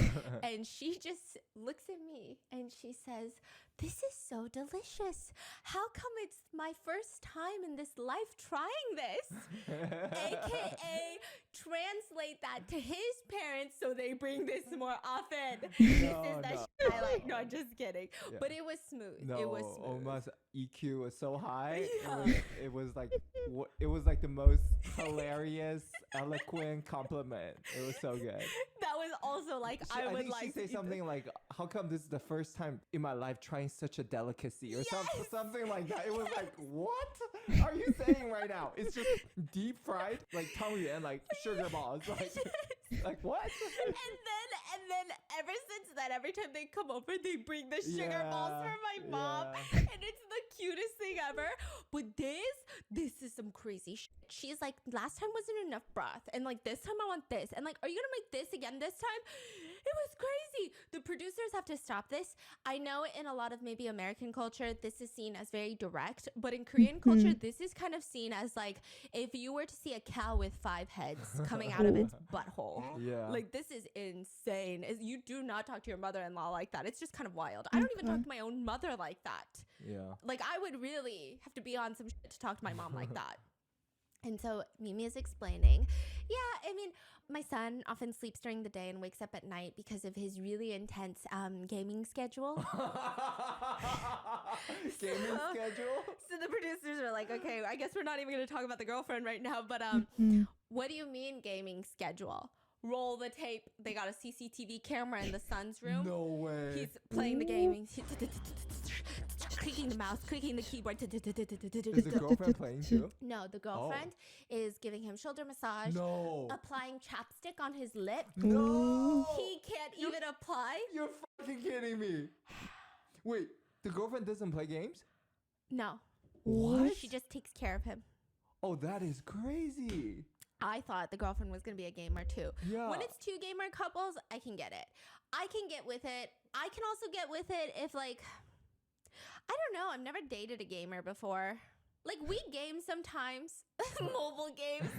And she just looks at me, and she says, "This is so delicious. How come it's my first time in this life trying this?" AKA translate that to his parents so they bring this more often. This is that shit I like. No, I'm just kidding. Yeah. But it was smooth. No, It was smooth. Oma's EQ was so high. Yeah. It was like the most hilarious, eloquent compliment. It was so good. That was also like, I would think like she to say eat something like, "How come this is the first time in my life trying such a delicacy?" or something like that. It was like, what are you saying right now? It's just deep fried, like tangyuan, like sugar balls, like what? And then ever since then, every time they come over, they bring the sugar balls for my mom, Yeah. and it's the cutest thing ever. But this is some crazy shit. She's like, last time wasn't enough broth, and like this time I want this, and like, are you gonna make this again this time? It was crazy. The producers have to stop this. I know in a lot of maybe American culture, this is seen as very direct, but in Korean culture, this is kind of seen as like if you were to see a cow with 5 heads coming out of its butthole. Yeah. Like, this is insane. You do not talk to your mother-in-law like that. It's just kind of wild. I don't even talk to my own mother like that. Yeah. Like, I would really have to be on some shit to talk to my mom like that. And so Mimi is explaining, yeah, I mean, my son often sleeps during the day and wakes up at night because of his really intense gaming schedule. Gaming schedule? So the producers are like, okay, I guess we're not even going to talk about the girlfriend right now, but what do you mean gaming schedule? Roll the tape. They got a CCTV camera in the son's room. No way. He's playing the gaming, clicking the mouse, clicking the keyboard. Is the girlfriend playing too? No, the girlfriend is giving him shoulder massage, No. applying chapstick on his lip. No. He can't even apply. You're fucking kidding me. Wait, the girlfriend doesn't play games? No. What? She just takes care of him. Oh, that is crazy. I thought the girlfriend was going to be a gamer too. Yeah. When it's 2 gamer couples, I can get it. I can get with it. I can also get with it if, like, I don't know. I've never dated a gamer before. Like, we game sometimes, mobile games,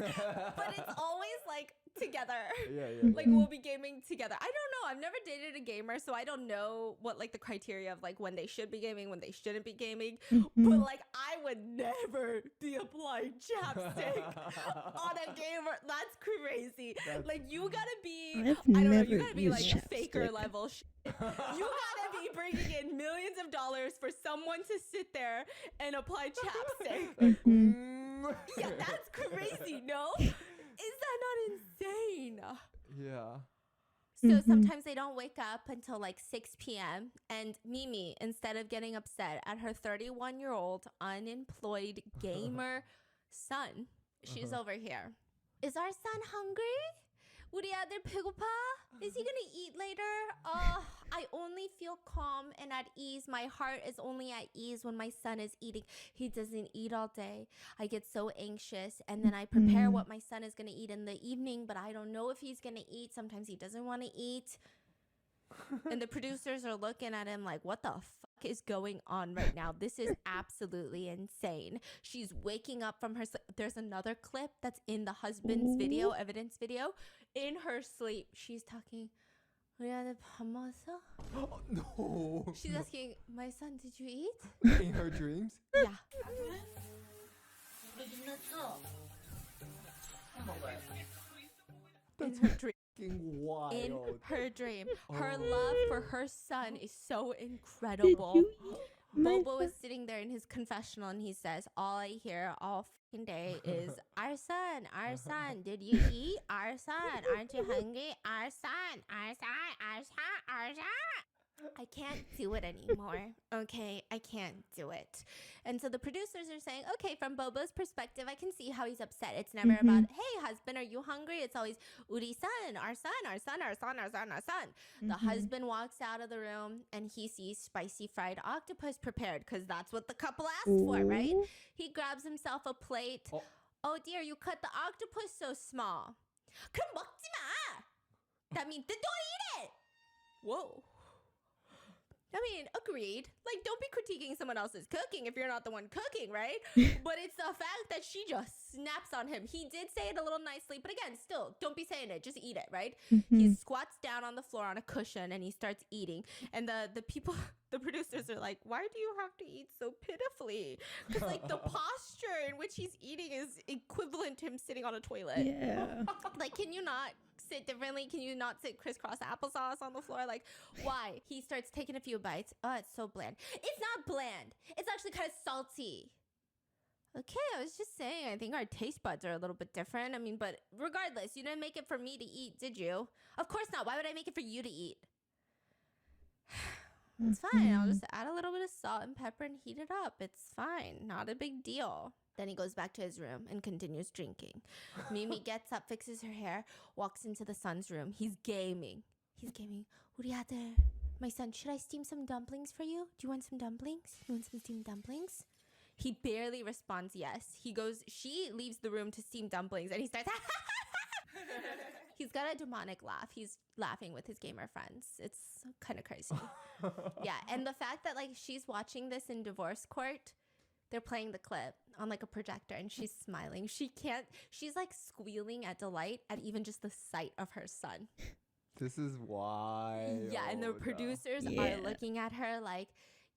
but it's always like together. Yeah. Like, we'll be gaming together. I don't know. I've never dated a gamer, so I don't know what like the criteria of like when they should be gaming, when they shouldn't be gaming. But like, I would never be applying chapstick on a gamer. That's crazy. Like, you gotta be, I don't know, you gotta be like faker level shit. You gotta be bringing in millions of dollars for someone to sit there and apply chapstick. Yeah, that's crazy, no? Is that not insane? Yeah. So sometimes they don't wake up until like 6 p.m. And Mimi, instead of getting upset at her 31-year-old unemployed gamer son, she's over here. Is our son hungry? 우리 아들 배고파? Is he gonna eat later? I only feel calm and at ease. My heart is only at ease when my son is eating. He doesn't eat all day. I get so anxious, and then I prepare what my son is gonna eat in the evening, but I don't know if he's gonna eat. Sometimes he doesn't want to eat. And the producers are looking at him like, what the fuck is going on right now? This is absolutely insane. She's waking up from her sleep. There's another clip that's in the husband's video, evidence video. In her sleep, she's talking, 우리 아들 밥 먹었어? Oh, no. She's asking, my son, did you eat? In her dreams? Yeah. in her dream. Wild. In her dream. Her Oh. love for her son is so Did incredible. you eat my Bobo son? is sitting there in his confessional and he says, all I hear all fucking day is, our son, did you eat? Our son, aren't you hungry? Our son, our son, our son, our son. I can't do it anymore. Okay, I can't do it. And so the producers are saying, okay, from Bobo's perspective, I can see how he's upset. It's never about, hey, husband, are you hungry? It's always, Uri son, our son, our son, our son, our son, our son. The husband walks out of the room and he sees spicy fried octopus prepared because that's what the couple asked for, right? He grabs himself a plate. Oh dear, you cut the octopus so small. 그럼 먹지 마. That means then don't eat it. Whoa. I mean, agreed. Like, don't be critiquing someone else's cooking if you're not the one cooking, right? But it's the fact that she just snaps on him. He did say it a little nicely, but again, still, don't be saying it. Just eat it, right? He squats down on the floor on a cushion and he starts eating. And the people, the producers are like, why do you have to eat so pitifully? Because, like, the posture in which he's eating is equivalent to him sitting on a toilet. Yeah. Like, can you not sit differently? Can you not sit crisscross applesauce on the floor? Like, why? He starts taking a few bites. Oh, it's so bland. It's not bland. It's actually kind of salty. Okay, I was just saying, I think our taste buds are a little bit different. I mean, but regardless, you didn't make it for me to eat, did you? Of course not. Why would I make it for you to eat? It's fine. I'll just add a little bit of salt and pepper and heat it up. It's fine. Not a big deal. Then he goes back to his room and continues drinking. Mimi gets up, fixes her hair, walks into the son's room. He's gaming. 우리 아들, my son, should I steam some dumplings for you? Do you want some dumplings? You want some steamed dumplings? He barely responds yes. She leaves the room to steam dumplings and he starts He's got a demonic laugh. He's laughing with his gamer friends. It's kind of crazy. Yeah, and the fact that like she's watching this in divorce court, they're playing the clip on like a projector and she's smiling. She's like squealing at delight at even just the sight of her son. This is wild. Yeah, and the producers are looking at her like,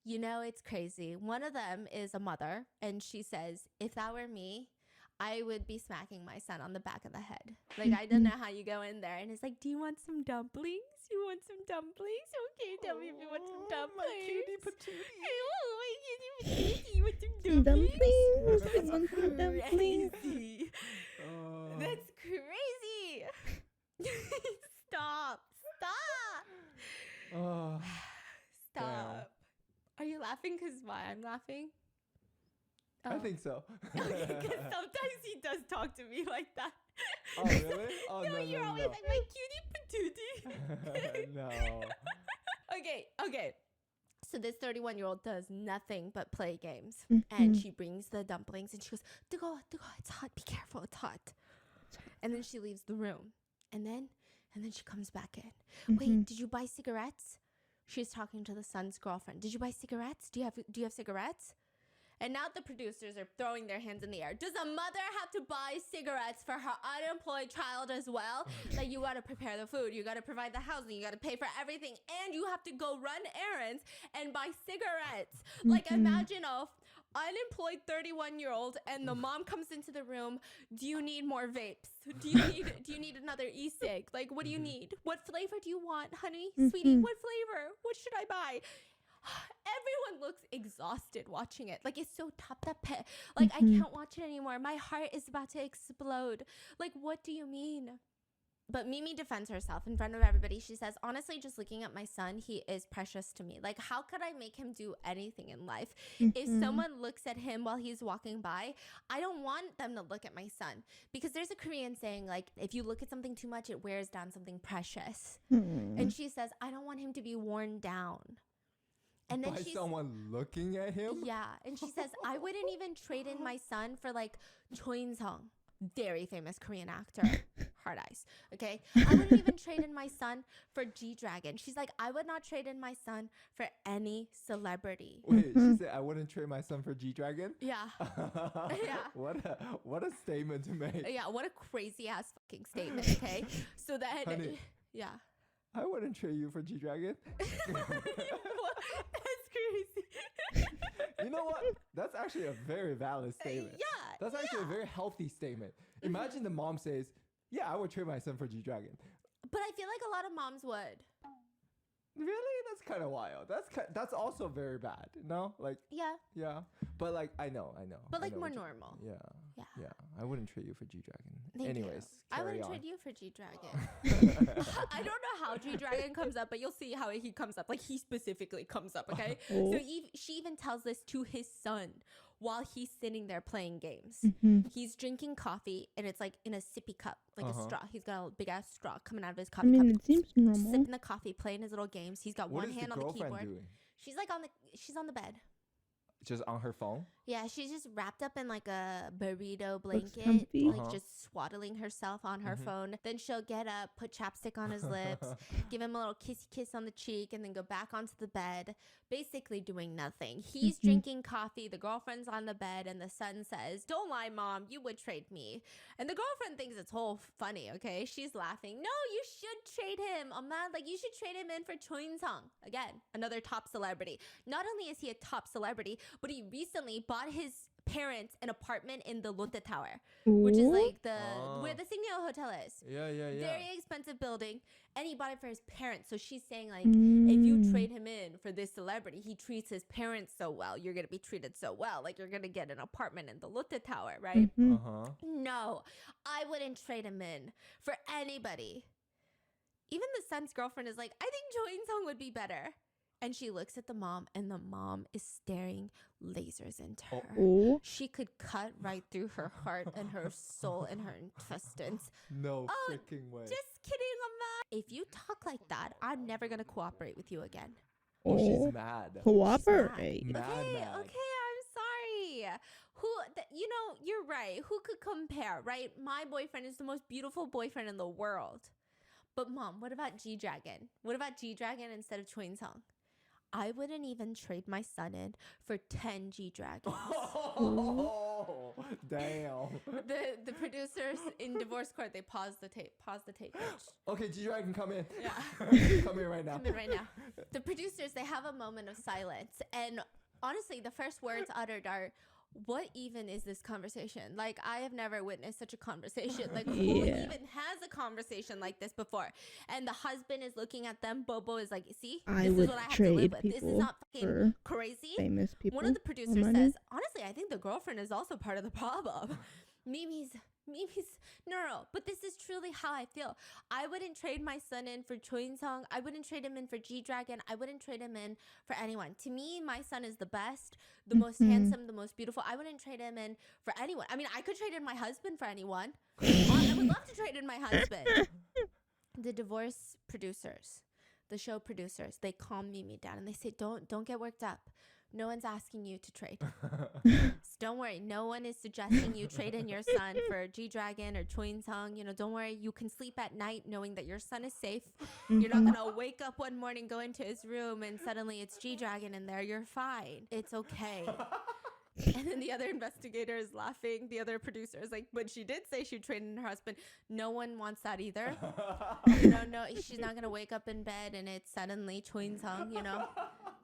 you know, it's crazy. One of them is a mother and she says, if that were me, I would be smacking my son on the back of the head. Like, I don't know how you go in there and it's like, do you want some dumplings? You want some dumplings? Okay, tell me if you want some dumplings. My cutie patootie. Oh, my cutie patootie. You want some dumplings? I want some dumplings. Crazy. That's crazy. Stop. Oh, Stop. Are you laughing because why I'm laughing? I think so. Because sometimes he does talk to me like that. Oh, really? Oh, no, you're no, always no. like, my cutie patootie. No. Okay. So this 31-year-old does nothing but play games. And she brings the dumplings and she goes, 뜨거워, it's hot. Be careful, it's hot. And then she leaves the room. And then she comes back in. Wait, did you buy cigarettes? She's talking to the son's girlfriend. Did you buy cigarettes? Do you have cigarettes? And now the producers are throwing their hands in the air. Does a mother have to buy cigarettes for her unemployed child as well? Like, you got to prepare the food, you got to provide the housing, you got to pay for everything, and you have to go run errands and buy cigarettes. Like, imagine a unemployed 31-year-old and the mom comes into the room. Do you need more vapes? Do you need another e-cig? Like, what do you need? What flavor do you want, honey? Sweetie, what flavor? What should I buy? Everyone looks exhausted watching it. Like, it's so 답답해. Like, I can't watch it anymore. My heart is about to explode. Like, what do you mean? But Mimi defends herself in front of everybody. She says, honestly, just looking at my son, he is precious to me. Like, how could I make him do anything in life? If someone looks at him while he's walking by, I don't want them to look at my son. Because there's a Korean saying, like, if you look at something too much, it wears down something precious. And she says, I don't want him to be worn down. And then By someone looking at him? Yeah. And she says, I wouldn't even trade in my son for like Choi In-sung, very famous Korean actor. Hard eyes. Okay. I wouldn't even trade in my son for G-Dragon. She's like, I would not trade in my son for any celebrity. Wait, she said I wouldn't trade my son for G-Dragon? Yeah. Yeah. What a statement to make. Yeah. What a crazy ass fucking statement. Okay. So then, Honey, yeah. I wouldn't trade you for G-Dragon. That's crazy. You know what? That's actually a very valid statement. Yeah. That's actually a very healthy statement. Imagine the mom says, Yeah, I would trade my son for G-Dragon. But I feel like a lot of moms would. Really? That's kind of wild. That's also very bad. No, like Yeah. but like I know. But I like know more what you- normal. Yeah. I wouldn't trade you for G-Dragon. Thank Anyways, you. I carry wouldn't on. trade you for G-Dragon. I don't know how G-Dragon comes up, but you'll see how he comes up. Like, he specifically comes up, okay? Oh. So she even tells this to his son while he's sitting there playing games. Mhm. He's drinking coffee, and it's like in a sippy cup, like a straw. He's got a big-ass straw coming out of his I coffee mean, cup. it seems normal. Sipping the coffee, playing his little games. He's got What one is hand the on the girlfriend keyboard. doing? She's on the bed. Just on her phone? Yeah, she's just wrapped up in like a burrito blanket, comfy. like just swaddling herself on her phone. Then she'll get up, put chapstick on his lips, give him a little kissy kiss on the cheek, and then go back onto the bed, basically doing nothing. He's drinking coffee, the girlfriend's on the bed, and the son says, "Don't lie, mom, you would trade me." And the girlfriend thinks it's whole funny, okay? She's laughing. "No, you should trade him. Oh man, like you should trade him in for Choi Sung." Again, another top celebrity. Not only is he a top celebrity, but he recently bought his parents an apartment in the Lotte Tower, which is like where the Signal Hotel is. Yeah. Very expensive building, and he bought it for his parents. So she's saying like, if you trade him in for this celebrity, he treats his parents so well, you're gonna be treated so well. Like you're gonna get an apartment in the Lotte Tower, right? No, I wouldn't trade him in for anybody. Even the son's girlfriend is like, "I think Choi Sung would be better." And she looks at the mom, and the mom is staring lasers into her. Oh. She could cut right through her heart and her soul and her intestines. No Oh, freaking way. Just kidding, Amma. If you talk like that, I'm never going to cooperate with you again. Oh, she's mad. Cooperate. Mad, Okay, mad. okay, I'm sorry. You're right. Who could compare, right? My boyfriend is the most beautiful boyfriend in the world. But mom, what about G-Dragon? What about G-Dragon instead of Choi Sung? I wouldn't even trade my son in for 10 G-Dragons. Oh, damn. The producers in divorce court, they pause the tape. Pause the tape, bitch. Okay, G-Dragon, come in. Yeah. Come in right now. Come in right now. The producers, they have a moment of silence. And honestly, the first words uttered are, "What even is this conversation?" Like, I have never witnessed such a conversation. Like, who even has a conversation like this before? And the husband is looking at them. Bobo is like, "See, I this is would what I have to live trade with. This is people not fucking for crazy." famous people. One of the for producers money. says, "Honestly, I think the girlfriend is also part of the problem." Mimi's no, but this is truly how I feel. I wouldn't trade my son in for Choi Sung. I wouldn't trade him in for G-Dragon. I wouldn't trade him in for anyone. To me, my son is the best, the most handsome, the most beautiful. I wouldn't trade him in for anyone. I mean, I could trade in my husband for anyone. I would love to trade in my husband. The divorce producers, the show producers, they calm Mimi down and they say, don't get worked up. No one's asking you to trade. So don't worry. No one is suggesting you trade in your son for G-Dragon or Choi Sung. Don't worry. You can sleep at night knowing that your son is safe. You're not going to wake up one morning, go into his room, and suddenly it's G-Dragon in there. You're fine. It's okay. And then the other investigator is laughing. The other producer is like, "But she did say she'd trade in her husband." No one wants that either. No, she's not going to wake up in bed and it's suddenly Choi Sung,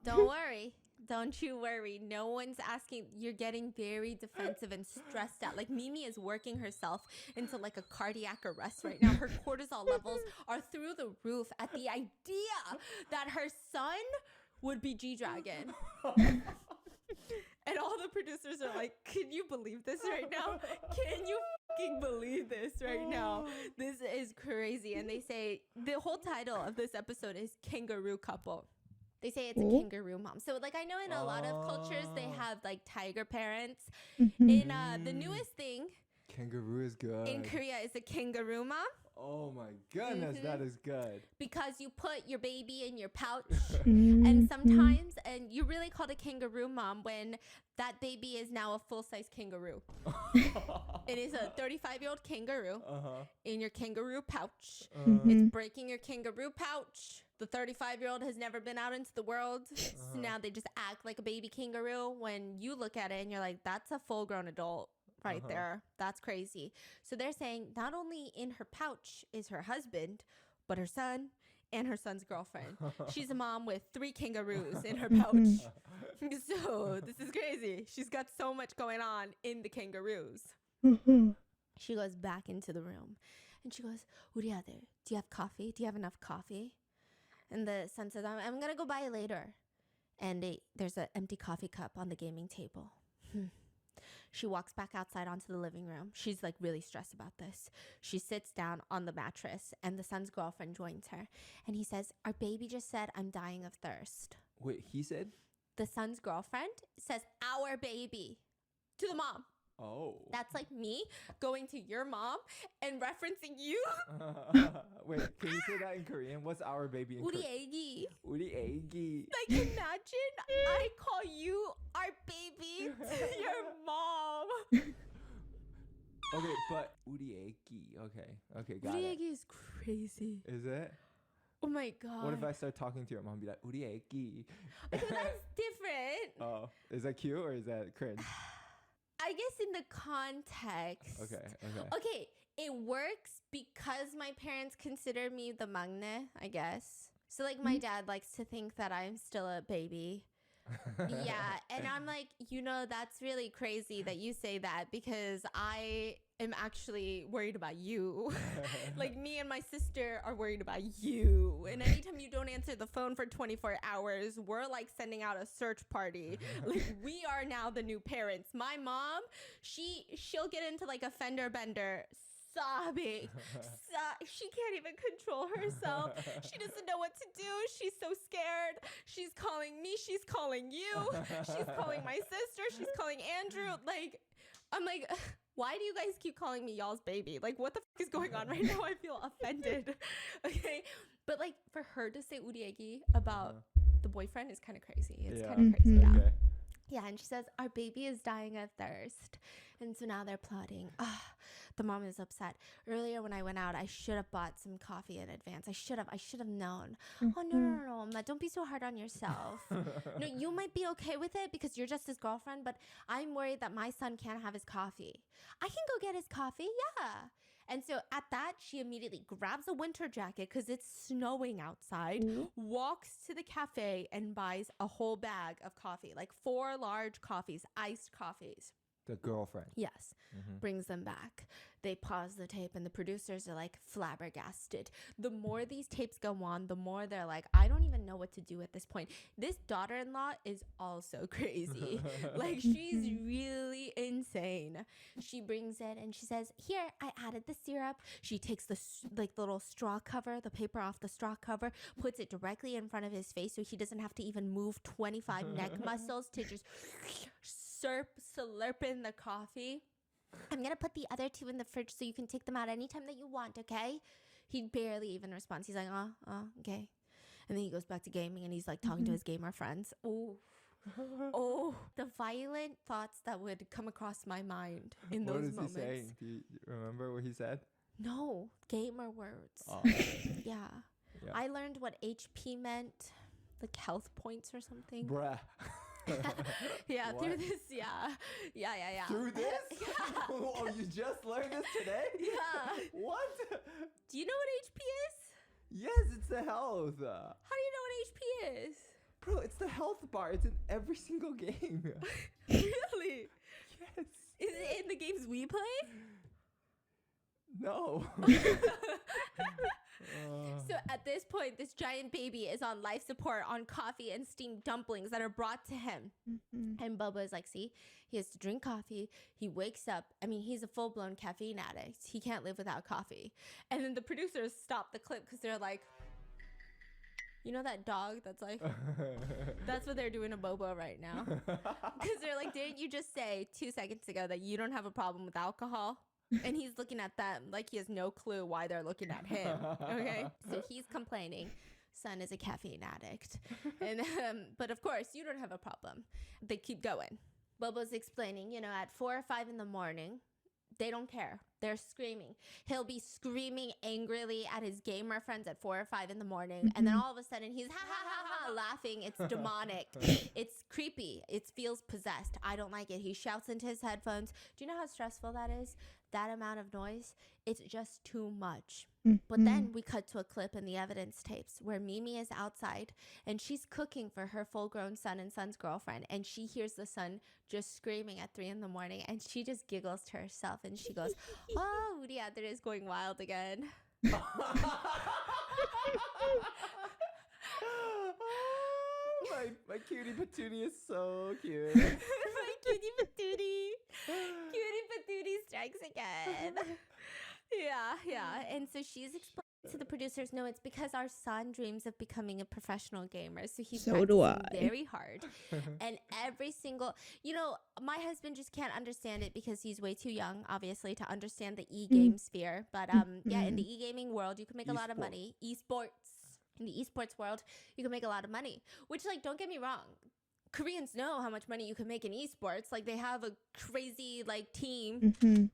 Don't worry. Don't you worry. No one's asking. You're getting very defensive and stressed out. Like, Mimi is working herself into like a cardiac arrest right now. Her cortisol levels are through the roof at the idea that her son would be G-Dragon. And all the producers are like, "Can you believe this right now? Can you fucking believe this right now? This is crazy." And they say the whole title of this episode is Kangaroo Couple. They say it's a kangaroo mom. So, like, I know in a lot of cultures, they have, like, tiger parents. In the newest thing Kangaroo is good. in Korea is a kangaroo mom. Oh my goodness, that is good. Because you put your baby in your pouch. And sometimes, and you're really called a kangaroo mom when that baby is now a full-size kangaroo. It is a 35-year-old kangaroo in your kangaroo pouch. It's breaking your kangaroo pouch. The 35-year-old has never been out into the world. So now they just act like a baby kangaroo. When you look at it and you're like, that's a full-grown adult right there. That's crazy. So they're saying not only in her pouch is her husband, but her son and her son's girlfriend. She's a mom with 3 kangaroos in her pouch. So this is crazy. She's got so much going on in the kangaroos. She goes back into the room And she goes, 우리 아들, do you have coffee? Do you have enough coffee? And the son says, I'm going to go buy it later. And there's an empty coffee cup on the gaming table. She walks back outside onto the living room. She's like really stressed about this. She sits down on the mattress and the son's girlfriend joins her. And he says, our baby just said, I'm dying of thirst. Wait, he said? The son's girlfriend says, our baby, to the mom. Oh. That's like me going to your mom and referencing you. Wait, can you say that in Korean? What's our baby in 우리 Korean? 애기. 우리 애기. Like imagine I call you our baby to your mom. Okay, but 우리 애기. Okay, got 우리 it. 애기 is crazy. Is it? Oh my god. What if I start talking to your mom and be like, 우리 애기? Okay, that's different. Oh, is that cute or is that cringe? I guess in the context. Okay. It works because my parents consider me the maknae, I guess. So like my dad likes to think that I'm still a baby. Yeah, and I'm like, that's really crazy that you say that because I am actually worried about you. Like me and my sister are worried about you. And anytime you don't answer the phone for 24 hours, we're like sending out a search party. Like we are now the new parents. My mom, she'll get into like a fender bender sobbing. She can't even control herself. She doesn't know what to do. She's so scared. She's calling me. She's calling you. She's calling my sister. She's calling Andrew. Like, I'm like, why do you guys keep calling me y'all's baby? Like, what the fuck is going on right now? I feel offended. Okay. But like, for her to say 우리 애기 about the boyfriend is kind of crazy. It's kind of crazy. Yeah. Okay. Yeah, and she says, our baby is dying of thirst. And so now they're plotting. The mom is upset. Earlier when I went out, I should have bought some coffee in advance. I should have known. Oh, no, Mama, don't be so hard on yourself. No, you might be okay with it because you're just his girlfriend, but I'm worried that my son can't have his coffee. I can go get his coffee, yeah. And so at that, she immediately grabs a winter jacket because it's snowing outside, walks to the cafe and buys a whole bag of coffee, like 4 large coffees, iced coffees. The girlfriend. Yes. Brings them back. They pause the tape and the producers are like flabbergasted. The more these tapes go on, the more they're like, I don't even know what to do at this point. This daughter-in-law is also crazy. Like she's really insane. She brings it and she says, here, I added the syrup. She takes the little straw cover, the paper off the straw cover, puts it directly in front of his face so he doesn't have to even move 25 neck muscles to just slurp in the coffee. I'm going to put the other 2 in the fridge so you can take them out anytime that you want, okay? He barely even responds. He's like, okay. And then he goes back to gaming and he's like talking to his gamer friends. Oh, the violent thoughts that would come across my mind in those moments. What is he saying? Do you remember what he said? No, gamer words. Oh. Yeah. I learned what HP meant, like health points or something. Bruh. Yeah, What? through this, yeah. Through this? Yeah. Oh, you just learned this today? Yeah. What? Do you know what HP is? Yes, it's the health. How do you know what HP is? Bro, it's the health bar. It's in every single game. Really? Yes. Is it in the games we play? No. So at this point, this giant baby is on life support on coffee and steamed dumplings that are brought to him. And Bubba is like, see, he has to drink coffee. He wakes up. I mean, he's a full-blown caffeine addict. He can't live without coffee. And then the producers stop the clip because they're like, you know that dog that's like, that's what they're doing to Bobo right now. Because they're like, didn't you just say 2 seconds ago that you don't have a problem with alcohol? And he's looking at them like he has no clue why they're looking at him. Okay? So he's complaining. Son is a caffeine addict. And but of course, you don't have a problem. They keep going. Bobo's explaining, at 4 or 5 in the morning, they don't care. They're screaming. He'll be screaming angrily at his gamer friends at 4 or 5 in the morning. And then all of a sudden he's laughing. It's demonic. It's creepy. It feels possessed. I don't like it. He shouts into his headphones. Do you know how stressful that is? that amount of noise, it's just too much. Mhm. But then we cut to a clip in the evidence tapes where Mimi is outside and she's cooking for her full-grown son and son's girlfriend, and she hears the son just screaming at 3 in the morning, and she just giggles to herself and she goes, "Oh, 우리 아들 is going wild again." My cutie patootie is so cute. My cutie patootie. Cutie patootie strikes again. Yeah. And so she's explaining to the producers, no, it's because our son dreams of becoming a professional gamer. So he's So do practicing I. very hard. And every single, my husband just can't understand it because he's way too young, obviously, to understand the e-game sphere. But yeah, in the e-gaming world, you can make a lot of money. In the esports world, you can make a lot of money, which, like, don't get me wrong. Koreans know how much money you can make in esports. Like, they have a crazy, like, team.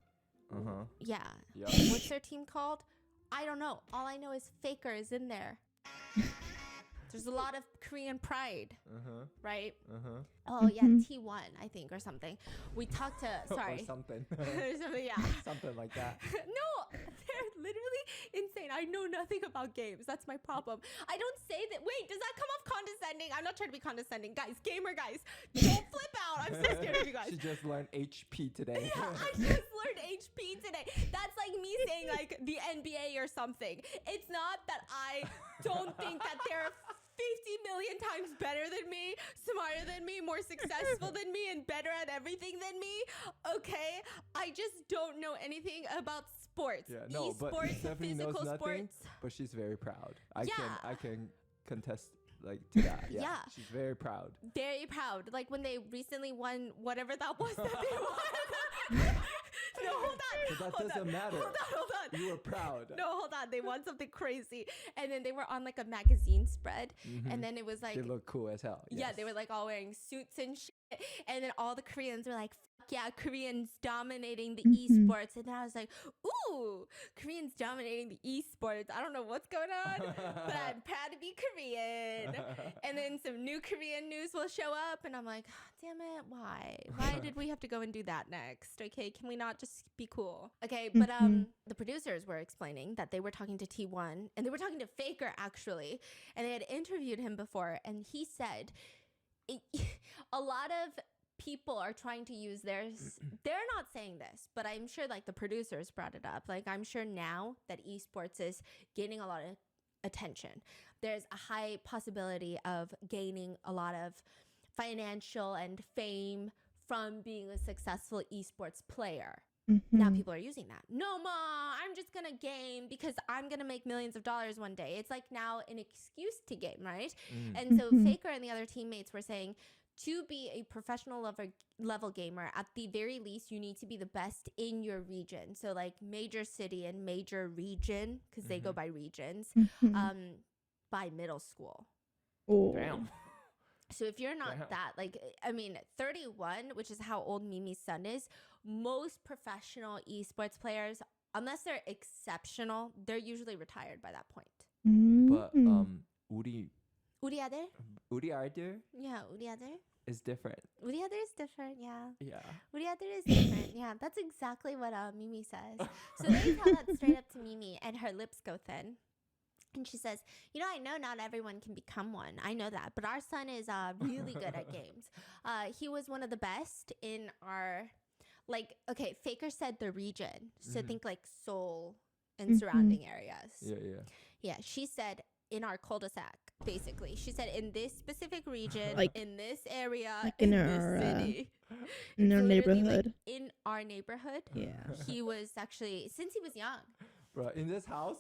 Yeah. Yep. What's their team called? I don't know. All I know is Faker is in there. There's a lot of Korean pride, right? Oh, yeah, T1, I think, or something. We talked to, sorry. Or something. Something, yeah. Something like that. No, they're literally insane. I know nothing about games. That's my problem. I don't say that. Wait, does that come off condescending? I'm not trying to be condescending. Guys, gamer guys, don't flip out. I'm so scared of you guys. She just learned HP today. Yeah, I just learned HP today. That's like me saying like the NBA or something. It's not that I don't think that they're 50 million times better than me, smarter than me, more successful than me, and better at everything than me. Okay, I just don't know anything about sports. Yeah, no, but esports, Stephanie knows physical nothing, sports. but she's very proud. I Yeah. can contest like to that. Yeah, Yeah. She's very proud. Very proud. Like when they recently won whatever that was that they won. No, hold on. But that hold doesn't on, matter. Hold on. You were proud. No, hold on. They won something crazy. And then they were on like a magazine spread. And then it was like, They look cool as hell. yeah, they were like all wearing suits and shit. And then all the Koreans were like, fuck yeah, Koreans dominating the esports. And then I was like, ooh, Koreans dominating the esports. I don't know what's going on, but I'm proud to be Korean. And then some new Korean news will show up. And I'm like, damn it, why? Why did we have to go and do that next? Okay, can we not just be cool? Okay, but the producers were explaining that they were talking to T1 and they were talking to Faker actually. And they had interviewed him before. And he said, a lot of people are trying to use theirs. They're not saying this, but I'm sure like the producers brought it up. Like I'm sure now that esports is gaining a lot of attention, there's a high possibility of gaining a lot of financial and fame from being a successful esports player. Now people are using that. No, ma, I'm just gonna game because I'm gonna make millions of dollars one day. It's like now an excuse to game, right? And so Faker and the other teammates were saying, to be a professional level gamer, at the very least, you need to be the best in your region. So like major city and major region, because they go by regions, by middle school. Oh. Damn. So if you're not that, like, I mean, 31, which is how old Mimi's son is, most professional esports players, unless they're exceptional, they're usually retired by that point. But 우리 아들? Yeah, 우리 아들 is different. 우리 아들 is different, yeah. Yeah. 우리 아들 is different, yeah. That's exactly what Mimi says. So they tell that straight up to Mimi, and her lips go thin. And she says, I know not everyone can become one. I know that. But our son is really good at games. He was one of the best in our, like, okay, Faker said the region. So think like Seoul and surrounding areas. Yeah, she said in our cul-de-sac, basically. She said in this specific region, like, in this area, like in our, this city. in our So literally, neighborhood. like, in our neighborhood. Yeah. He was actually, since he was young. Bro, in this house,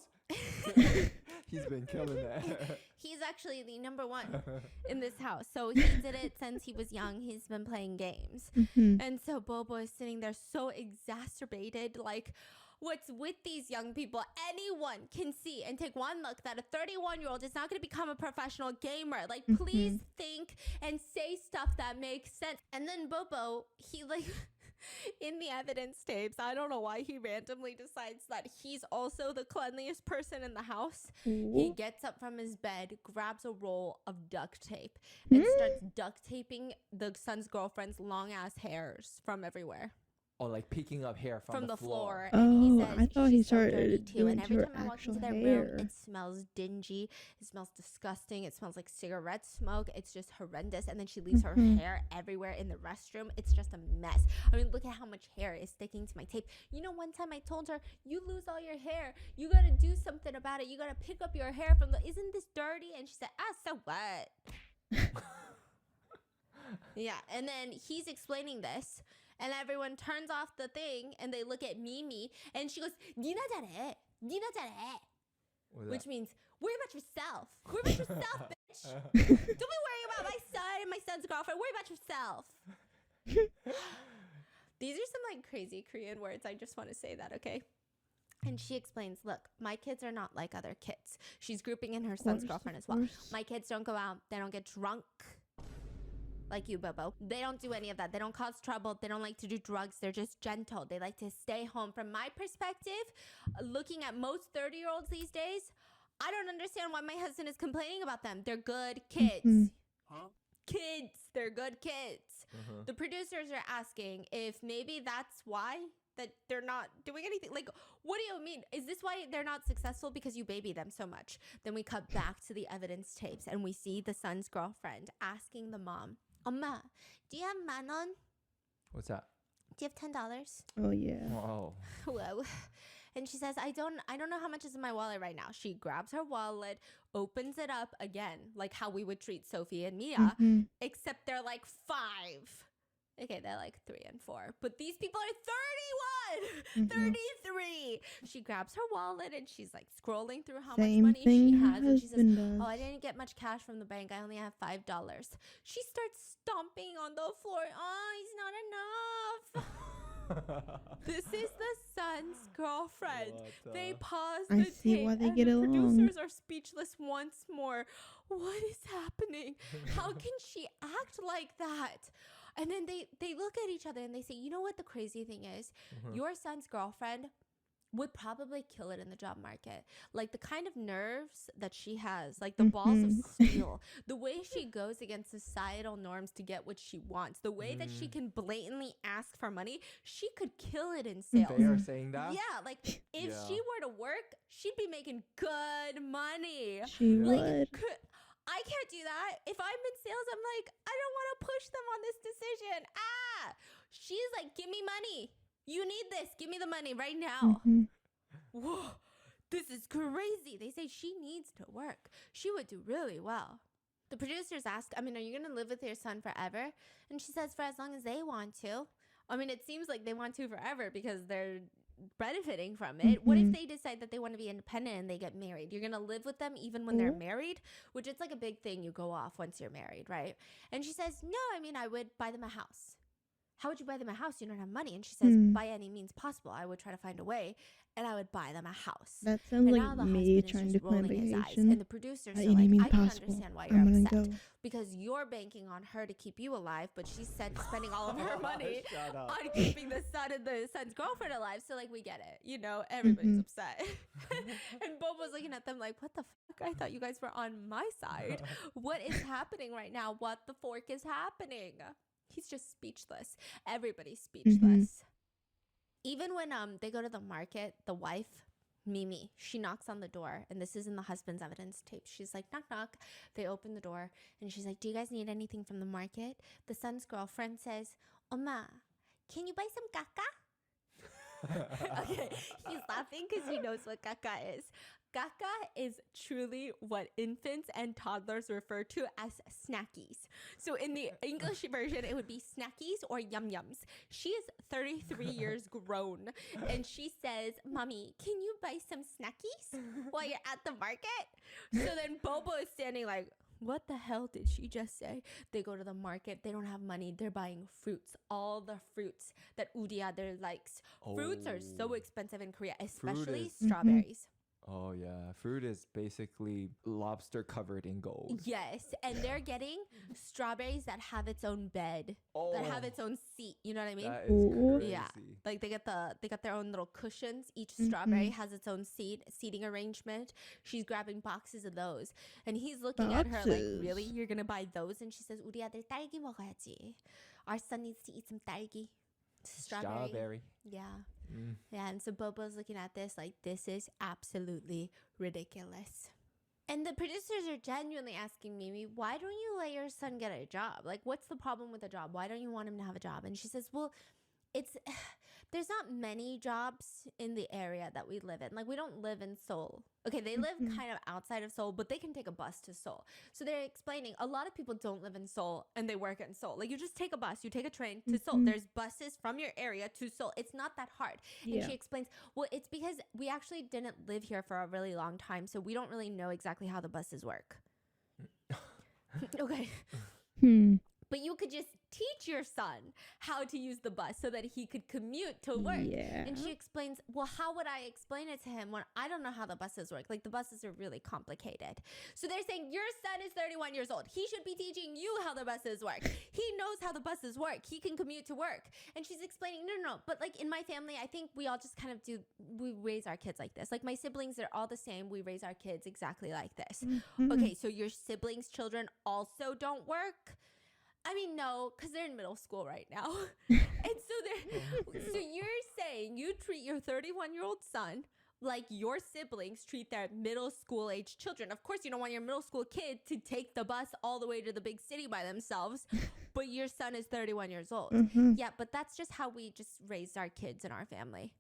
he's been killing that. He's actually the number one in this house. So he did it since he was young. He's been playing games. And so Bobo is sitting there so exacerbated, like, what's with these young people? Anyone can see and take one look that a 31-year-old is not going to become a professional gamer. Like, please think and say stuff that makes sense. And then Bobo, he like... in the evidence tapes, I don't know why he randomly decides that he's also the cleanliest person in the house. He gets up from his bed, grabs a roll of duct tape, and starts duct taping the son's girlfriend's long ass hairs from everywhere. Oh, like picking up hair from the floor. Oh, And he says I thought he she's so dirty started too. doing And to every her time I walk into actual their room, hair. it smells dingy. It smells disgusting. It smells like cigarette smoke. It's just horrendous. And then she leaves her hair everywhere in the restroom. It's just a mess. I mean, look at how much hair is sticking to my tape. You know, one time I told her, you lose all your hair. You got to do something about it. You got to pick up your hair from isn't this dirty? And she said, so what? Yeah. And then he's explaining this. And everyone turns off the thing and they look at Mimi and she goes, 니나 잘해. 니나 잘해. Which means, worry about yourself. Worry about yourself, bitch. Don't be worrying about my son and my son's girlfriend. Worry about yourself. These are some like crazy Korean words. I just want to say that, okay? And she explains, look, my kids are not like other kids. She's grouping in her son's girlfriend as well. My kids don't go out. They don't get drunk. Like you, Bobo. They don't do any of that. They don't cause trouble. They don't like to do drugs. They're just gentle. They like to stay home. From my perspective, looking at most 30-year-olds these days, I don't understand why my husband is complaining about them. They're good kids. Huh? Kids. They're good kids. The producers are asking if maybe that's why that they're not doing anything. Like, what do you mean? Is this why they're not successful? Because you baby them so much. Then we cut back to the evidence tapes and we see the son's girlfriend asking the mom, 엄마, do you have 10,000원? What's that? Do you have $10? Oh yeah. Whoa. Whoa. And she says, I don't know how much is in my wallet right now. She grabs her wallet, opens it up again, like how we would treat Sophie and Mia, except they're like 5. Okay, they're like 3 and 4. But these people are 31, 33. She grabs her wallet and she's like scrolling through how much money she has. And she says, oh, I didn't get much cash from the bank. I only have $5. She starts stomping on the floor. Oh, it's not enough. This is the son's girlfriend. They pause the I see tape why they and get the along. producers are speechless once more. What is happening? How can she act like that? And then they look at each other and they say, you know what the crazy thing is? Your son's girlfriend would probably kill it in the job market. Like the kind of nerves that she has, like the balls of steel, the way she goes against societal norms to get what she wants, the way that she can blatantly ask for money, she could kill it in sales. They are saying that? Yeah, like if she were to work, she'd be making good money. She Like, would. I can't do that. If I'm in sales, I'm like, I don't want to push them on this decision. She's like, give me money. You need this. Give me the money right now. Whoa, this is crazy. They say she needs to work. She would do really well. The producers ask, I mean, are you going to live with your son forever? And she says, for as long as they want to. I mean, it seems like they want to forever because they're benefiting from it. What if they decide that they want to be independent and they get married? You're gonna live with them even when they're married, which it's like a big thing. You go off once you're married, right? And she says, no, I mean, I would buy them a house. How would you buy them a house? You don't have money. And she says, by any means possible, I would try to find a way and I would buy them a house. That sounds And like now the me husband is trying just to plan rolling his eyes. vacation. And the producers By are any like, means I can possible. understand why you're I'm gonna upset. go. Because you're banking on her to keep you alive, but she's spending all of her money Shut up. on keeping the son and the son's girlfriend alive. So like we get it, you know, everybody's upset. And Bob was looking at them like, what the fuck? I thought you guys were on my side. What is happening right now? What the fork is happening? He's just speechless. Everybody's speechless. Even when they go to the market, the wife, Mimi, she knocks on the door, and this is in the husband's evidence tape. She's like, knock, knock. They open the door, and she's like, do you guys need anything from the market? The son's girlfriend says, Oma, can you buy some caca? Okay, he's laughing because he knows what caca is. Caca is truly what infants and toddlers refer to as snackies. So in the English version, it would be snackies or yum-yums. She is 33 years grown, and she says, Mommy, can you buy some snackies while you're at the market? So then Bobo is standing like, what the hell did she just say? They go to the market. They don't have money. They're buying fruits. All the fruits that Udiader likes. Fruits are so expensive in Korea, especially strawberries. Oh yeah, fruit is basically lobster covered in gold. Yes, and they're getting strawberries that have its own bed, that have its own seat. You know what I mean? That is crazy. Yeah, like they got their own little cushions. Each strawberry has its own seating arrangement. She's grabbing boxes of those, and he's looking at her like, "Really? You're gonna buy those?" And she says, "우리 아들 딸기 먹어야지. Our son needs to eat some 딸기." Strawberry. Yeah. Yeah, and so Bobo's looking at this like, this is absolutely ridiculous. And the producers are genuinely asking Mimi, why don't you let your son get a job? Like, what's the problem with a job? Why don't you want him to have a job? And she says, well, there's not many jobs in the area that we live in. Like, we don't live in Seoul. Okay, they live kind of outside of Seoul, but they can take a bus to Seoul. So they're explaining a lot of people don't live in Seoul and they work in Seoul. Like, you just take a bus, you take a train to Seoul. There's buses from your area to Seoul. It's not that hard. And she explains, well, it's because we actually didn't live here for a really long time, so we don't really know exactly how the buses work. Okay. But you could just teach your son how to use the bus so that he could commute to work. And she explains, well, how would I explain it to him when I don't know how the buses work? Like, the buses are really complicated. So they're saying, your son is 31 years old. He should be teaching you how the buses work. He knows how the buses work. He can commute to work. And she's explaining, no. But like, in my family, I think we all just kind of we raise our kids like this. Like, my siblings, they're all the same. We raise our kids exactly like this. Okay, so your siblings' children also don't work? I mean, no, because they're in middle school right now. And so you're saying you treat your 31-year-old son like your siblings treat their middle school age children. Of course, you don't want your middle school kid to take the bus all the way to the big city by themselves, but your son is 31 years old. Yeah, but that's just how we just raised our kids in our family.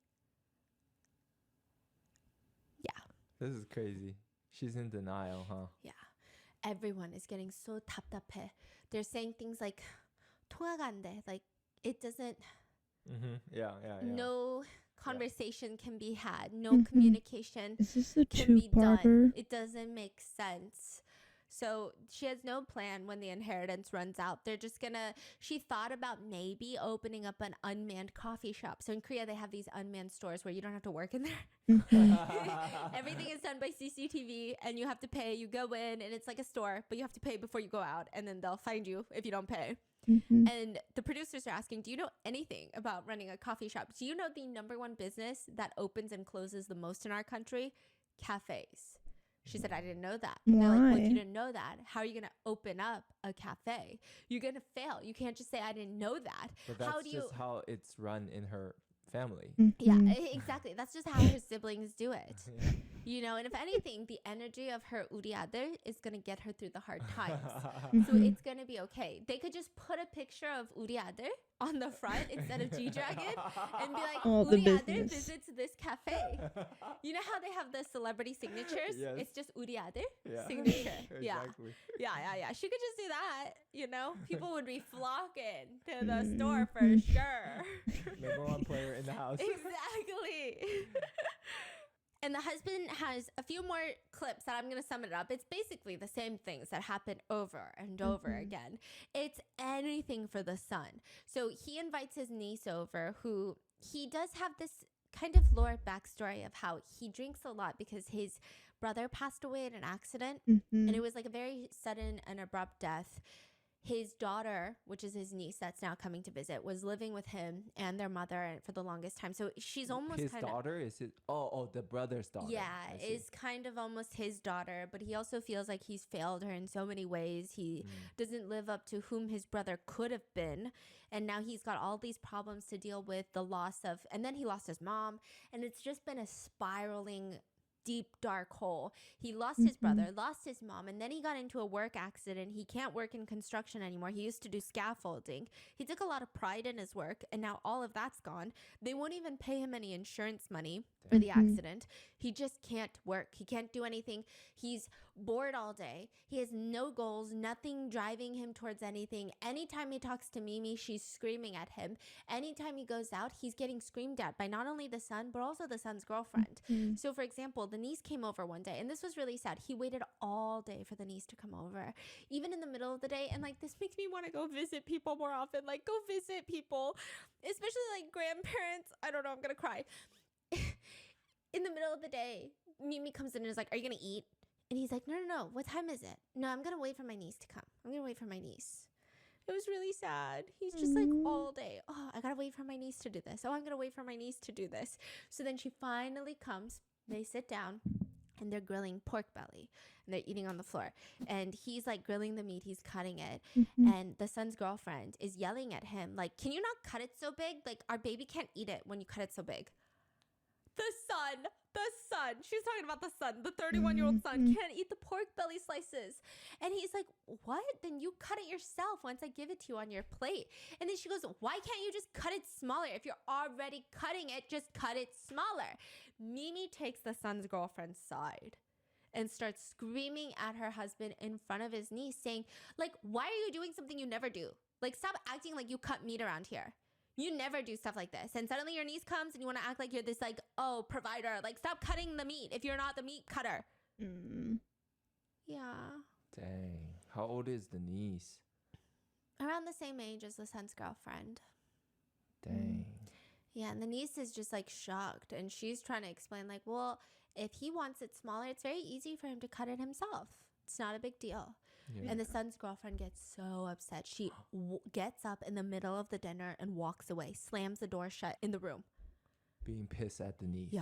Yeah. This is crazy. She's in denial, huh? Yeah. Everyone is getting so 답답해. They're saying things like 통화가 안 돼. Like, it doesn't. Yeah. No conversation can be had. No communication Is this a can be done. two-parter? It doesn't make sense. So she has no plan when the inheritance runs out. They're just gonna, she thought about maybe opening up an unmanned coffee shop. So in Korea, they have these unmanned stores where you don't have to work in there. Everything is done by CCTV and you have to pay. You go in and it's like a store, but you have to pay before you go out and then they'll find you if you don't pay. And the producers are asking, do you know anything about running a coffee shop? Do you know the #1 business that opens and closes the most in our country? Cafes. She said, I didn't know that. And they're like, well, if you didn't know that, how are you going to open up a cafe? You're going to fail. You can't just say, I didn't know that. But that's just how it's run in her family. Yeah, exactly. That's just how her siblings do it. You know, and if anything, the energy of her 우리 아들 is going to get her through the hard times. So it's going to be okay. They could just put a picture of 우리 아들 on the front instead of G-Dragon and be like, 우리 아들 visits this cafe. You know how they have the celebrity signatures? Yes. It's just 우리 아들 signature. Exactly. Yeah. She could just do that, you know? People would be flocking to the store for sure. #1 player in the house. Exactly. And the husband has a few more clips that I'm going to sum it up. It's basically the same things that happen over and over again. It's anything for the son. So he invites his niece over, who he does have this kind of lore backstory of how he drinks a lot because his brother passed away in an accident. And it was like a very sudden and abrupt death. His daughter, which is his niece that's now coming to visit, was living with him and their mother for the longest time. So she's almost his daughter? Is it? Oh, the brother's daughter. Yeah, is kind of almost his daughter. But he also feels like he's failed her in so many ways. He doesn't live up to whom his brother could have been. And now he's got all these problems to deal with, the loss of, and then he lost his mom. And it's just been a spiraling deep dark hole. He lost his brother, lost his mom, and then he got into a work accident. He can't work in construction anymore. He used to do scaffolding. He took a lot of pride in his work, and now all of that's gone. They won't even pay him any insurance money for the accident. He just can't work. He can't do anything. He's bored all day. He has no goals, nothing driving him towards anything. Anytime he talks to Mimi, she's screaming at him. Anytime he goes out, he's getting screamed at by not only the son, but also the son's girlfriend. So for example, the niece came over one day, and this was really sad. He waited all day for the niece to come over, even in the middle of the day. And like, this makes me want to go visit people more often. Like, go visit people, especially like grandparents. I don't know, I'm gonna cry. In the middle of the day, Mimi comes in and is like, are you gonna eat? And he's like, no, what time is it? No, I'm gonna wait for my niece to come. I'm gonna wait for my niece. It was really sad. He's just like all day, oh, I gotta wait for my niece to do this. Oh, I'm gonna wait for my niece to do this. So then she finally comes. They sit down. and they're grilling pork belly and they're eating on the floor. And he's like grilling the meat, he's cutting it. And the son's girlfriend is yelling at him, like, can you not cut it so big? Like, our baby can't eat it when you cut it so big. The son, she's talking about the son, the 31-year-old son can't eat the pork belly slices. And he's like, what? Then you cut it yourself once I give it to you on your plate. And then she goes, why can't you just cut it smaller? If you're already cutting it, just cut it smaller. Mimi takes the son's girlfriend's side and starts screaming at her husband in front of his niece, saying, like, why are you doing something you never do? Like, stop acting like you cut meat around here. You never do stuff like this. And suddenly your niece comes and you want to act like you're this, like, oh, provider. Like, stop cutting the meat if you're not the meat cutter. Yeah. Dang. How old is the niece? Around the same age as the son's girlfriend. Dang. Yeah, and the niece is just, like, shocked. And she's trying to explain, like, well, if he wants it smaller, it's very easy for him to cut it himself. It's not a big deal. Yeah. And the son's girlfriend gets so upset. She gets up in the middle of the dinner and walks away, slams the door shut in the room. Being pissed at the niece. Yeah.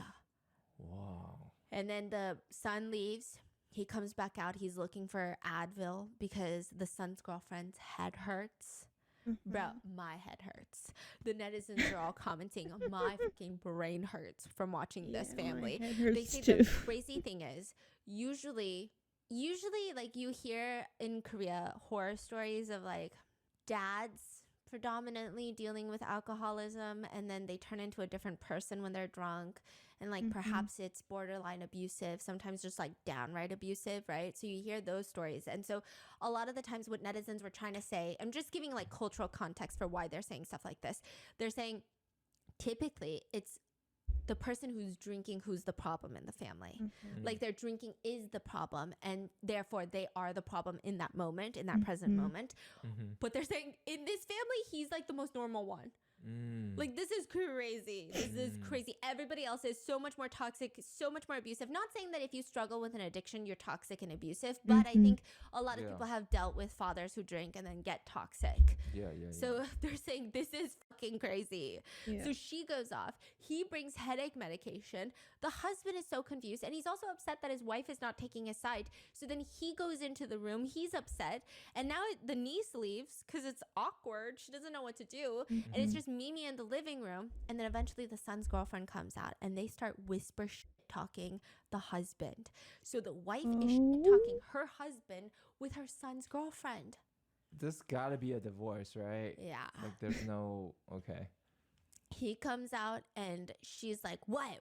Wow. And then the son leaves. He comes back out. He's looking for Advil because the son's girlfriend's head hurts. Bro, my head hurts. The netizens are all commenting, my fucking brain hurts from watching this family. They say the crazy thing is, usually like you hear in Korea horror stories of like dads predominantly dealing with alcoholism, and then they turn into a different person when they're drunk, and like perhaps it's borderline abusive, sometimes just like downright abusive, right? So you hear those stories. And so a lot of the times what netizens were trying to say, I'm just giving like cultural context for why they're saying stuff like this. They're saying typically it's the person who's drinking who's the problem in the family. Like their drinking is the problem, and therefore they are the problem in that moment, in that present moment. But they're saying in this family, he's like the most normal one. Like, this is crazy. This is crazy. Everybody else is so much more toxic, so much more abusive. Not saying that if you struggle with an addiction, you're toxic and abusive, but I think a lot of people have dealt with fathers who drink and then get toxic. So they're saying this is fucking crazy. So she goes off. He brings headache medication. The husband is so confused, and he's also upset that his wife is not taking his side. So then he goes into the room. He's upset, and now the niece leaves because it's awkward. She doesn't know what to do, and it's just Mimi in the living room. And then eventually the son's girlfriend comes out, and they start whisper talking the husband. So the wife is talking her husband with her son's girlfriend. This gotta be a divorce, right? Yeah. Like there's no, okay. He comes out and she's like, what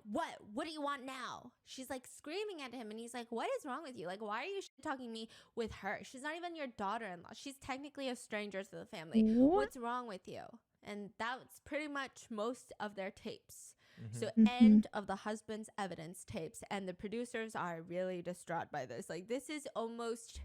do you want now? She's like screaming at him, and he's like, what is wrong with you? Like, why are you talking me with her? She's not even your daughter-in-law. She's technically a stranger to the family. What's wrong with you? And that's pretty much most of their tapes. So end of the husband's evidence tapes, and the producers are really distraught by this. Like, this is almost,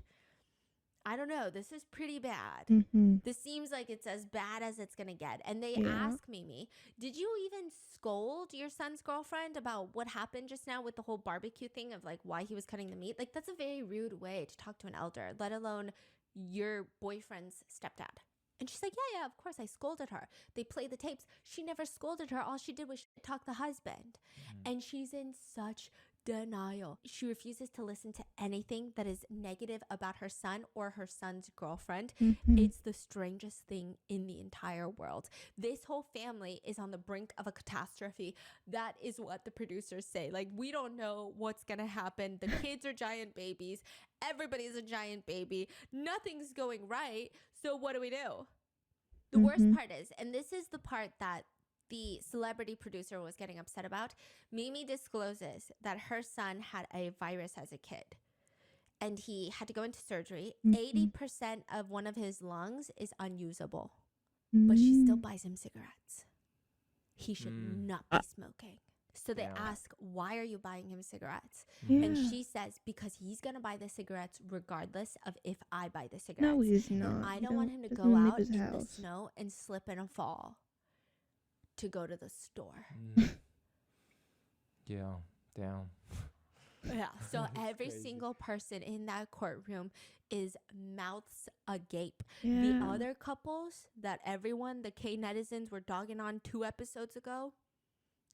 I don't know, this is pretty bad. This seems like it's as bad as it's gonna get. And they ask Mimi, did you even scold your son's girlfriend about what happened just now with the whole barbecue thing of like why he was cutting the meat? Like, that's a very rude way to talk to an elder, let alone your boyfriend's stepdad. And she's like, yeah, of course I scolded her. They play the tapes. She never scolded her. All she did was talk the husband. And she's in such denial. She refuses to listen to anything that is negative about her son or her son's girlfriend. It's the strangest thing in the entire world. This whole family is on the brink of a catastrophe. That is what the producers say. Like, we don't know what's gonna happen. The kids are giant babies. Everybody's a giant baby. Nothing's going right. So what do we do? The worst part is, and this is the part that the celebrity producer was getting upset about, Mimi discloses that her son had a virus as a kid, and he had to go into surgery. 80% of one of his lungs is unusable, but she still buys him cigarettes. He should not be smoking. So they ask, why are you buying him cigarettes? And she says, because he's going to buy the cigarettes regardless of if I buy the cigarettes. No, he's not. And I don't want him to go out in the snow and slip and fall to go to the store. Yeah, damn. Yeah, so every single person in that courtroom is mouths agape. The other couples that everyone, the K netizens, were dogging on 2 episodes ago,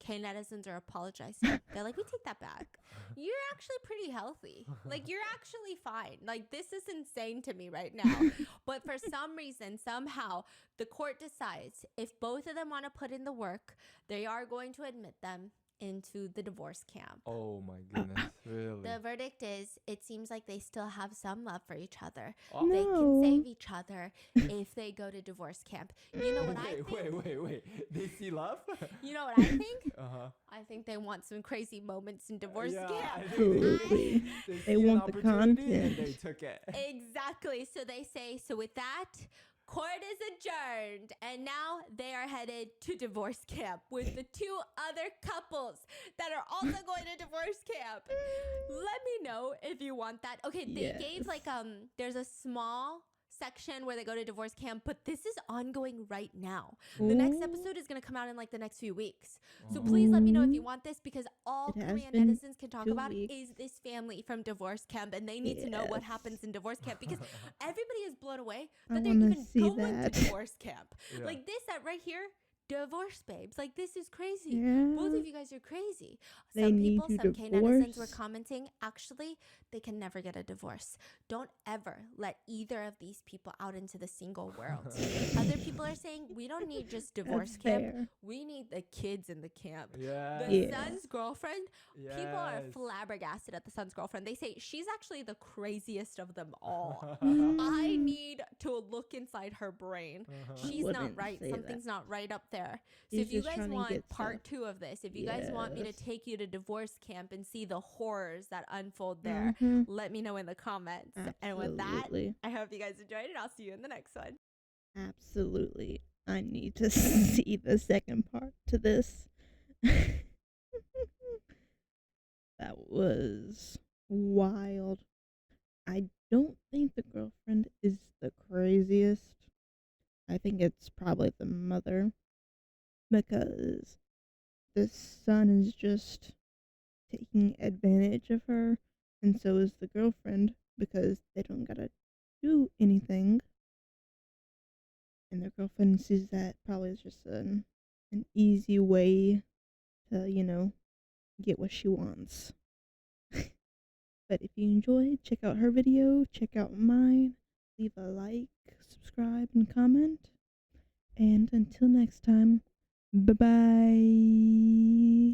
netizens are apologizing. They're like, we take that back. You're actually pretty healthy. Like, you're actually fine. Like, this is insane to me right now. But for some reason, somehow, the court decides if both of them want to put in the work, they are going to admit them into the divorce camp. Oh my goodness, really? The verdict is, it seems like they still have some love for each other. Oh. They can No. save each other if they go to divorce camp. You know what I think? Wait. They see love? You know what I think? Uh-huh. I think they want some crazy moments in divorce Yeah, camp. I think Absolutely. they They see an want the opportunity and content. they took it. Exactly. So they say, so with that, court is adjourned. And now they are headed to divorce camp with the two other couples that are also going to divorce camp. Let me know if you want that. Okay, they gave like, there's a small section where they go to divorce camp, but this is ongoing right now. The next episode is going to come out in like the next few weeks. So please let me know if you want this, because all It has Korean been netizens can talk 2 about weeks. is this family from divorce camp, and they need to know what happens in divorce camp, because everybody is blown away I that they're wanna even see going that. to divorce camp. Yeah. Like this, that right here, divorce babes. Like this is crazy. Yeah. Both of you guys are crazy. They Some need people, to some K netizens were divorce. commenting, actually, they can never get a divorce. Don't ever let either of these people out into the single world. Other people are saying, we don't need just divorce That's camp. fair. We need the kids in the camp. Yeah. The Yeah. son's girlfriend, people are Yes. flabbergasted at the son's girlfriend. They say she's actually the craziest of them all. I Mm. need to look inside her brain. Uh-huh. She's not Wouldn't right. say Something's not right up there. So He's if you just guys trying to want get part stuff. 2 of this, if you guys want me to Yes. take you to divorce camp and see the horrors that unfold there, Mhm. let me know in the comments. And with that, Absolutely. I hope you guys enjoyed it. I'll see you in the next one. Absolutely. I need to see the second part to this. That was wild. I don't think the girlfriend is the craziest. I think it's probably the mother, because the son is just taking advantage of her, and so is the girlfriend, because they don't gotta do anything. And the girlfriend sees that probably as just an easy way to, get what she wants. But if you enjoyed, check out her video, check out mine, leave a like, subscribe, and comment. And until next time, bye bye.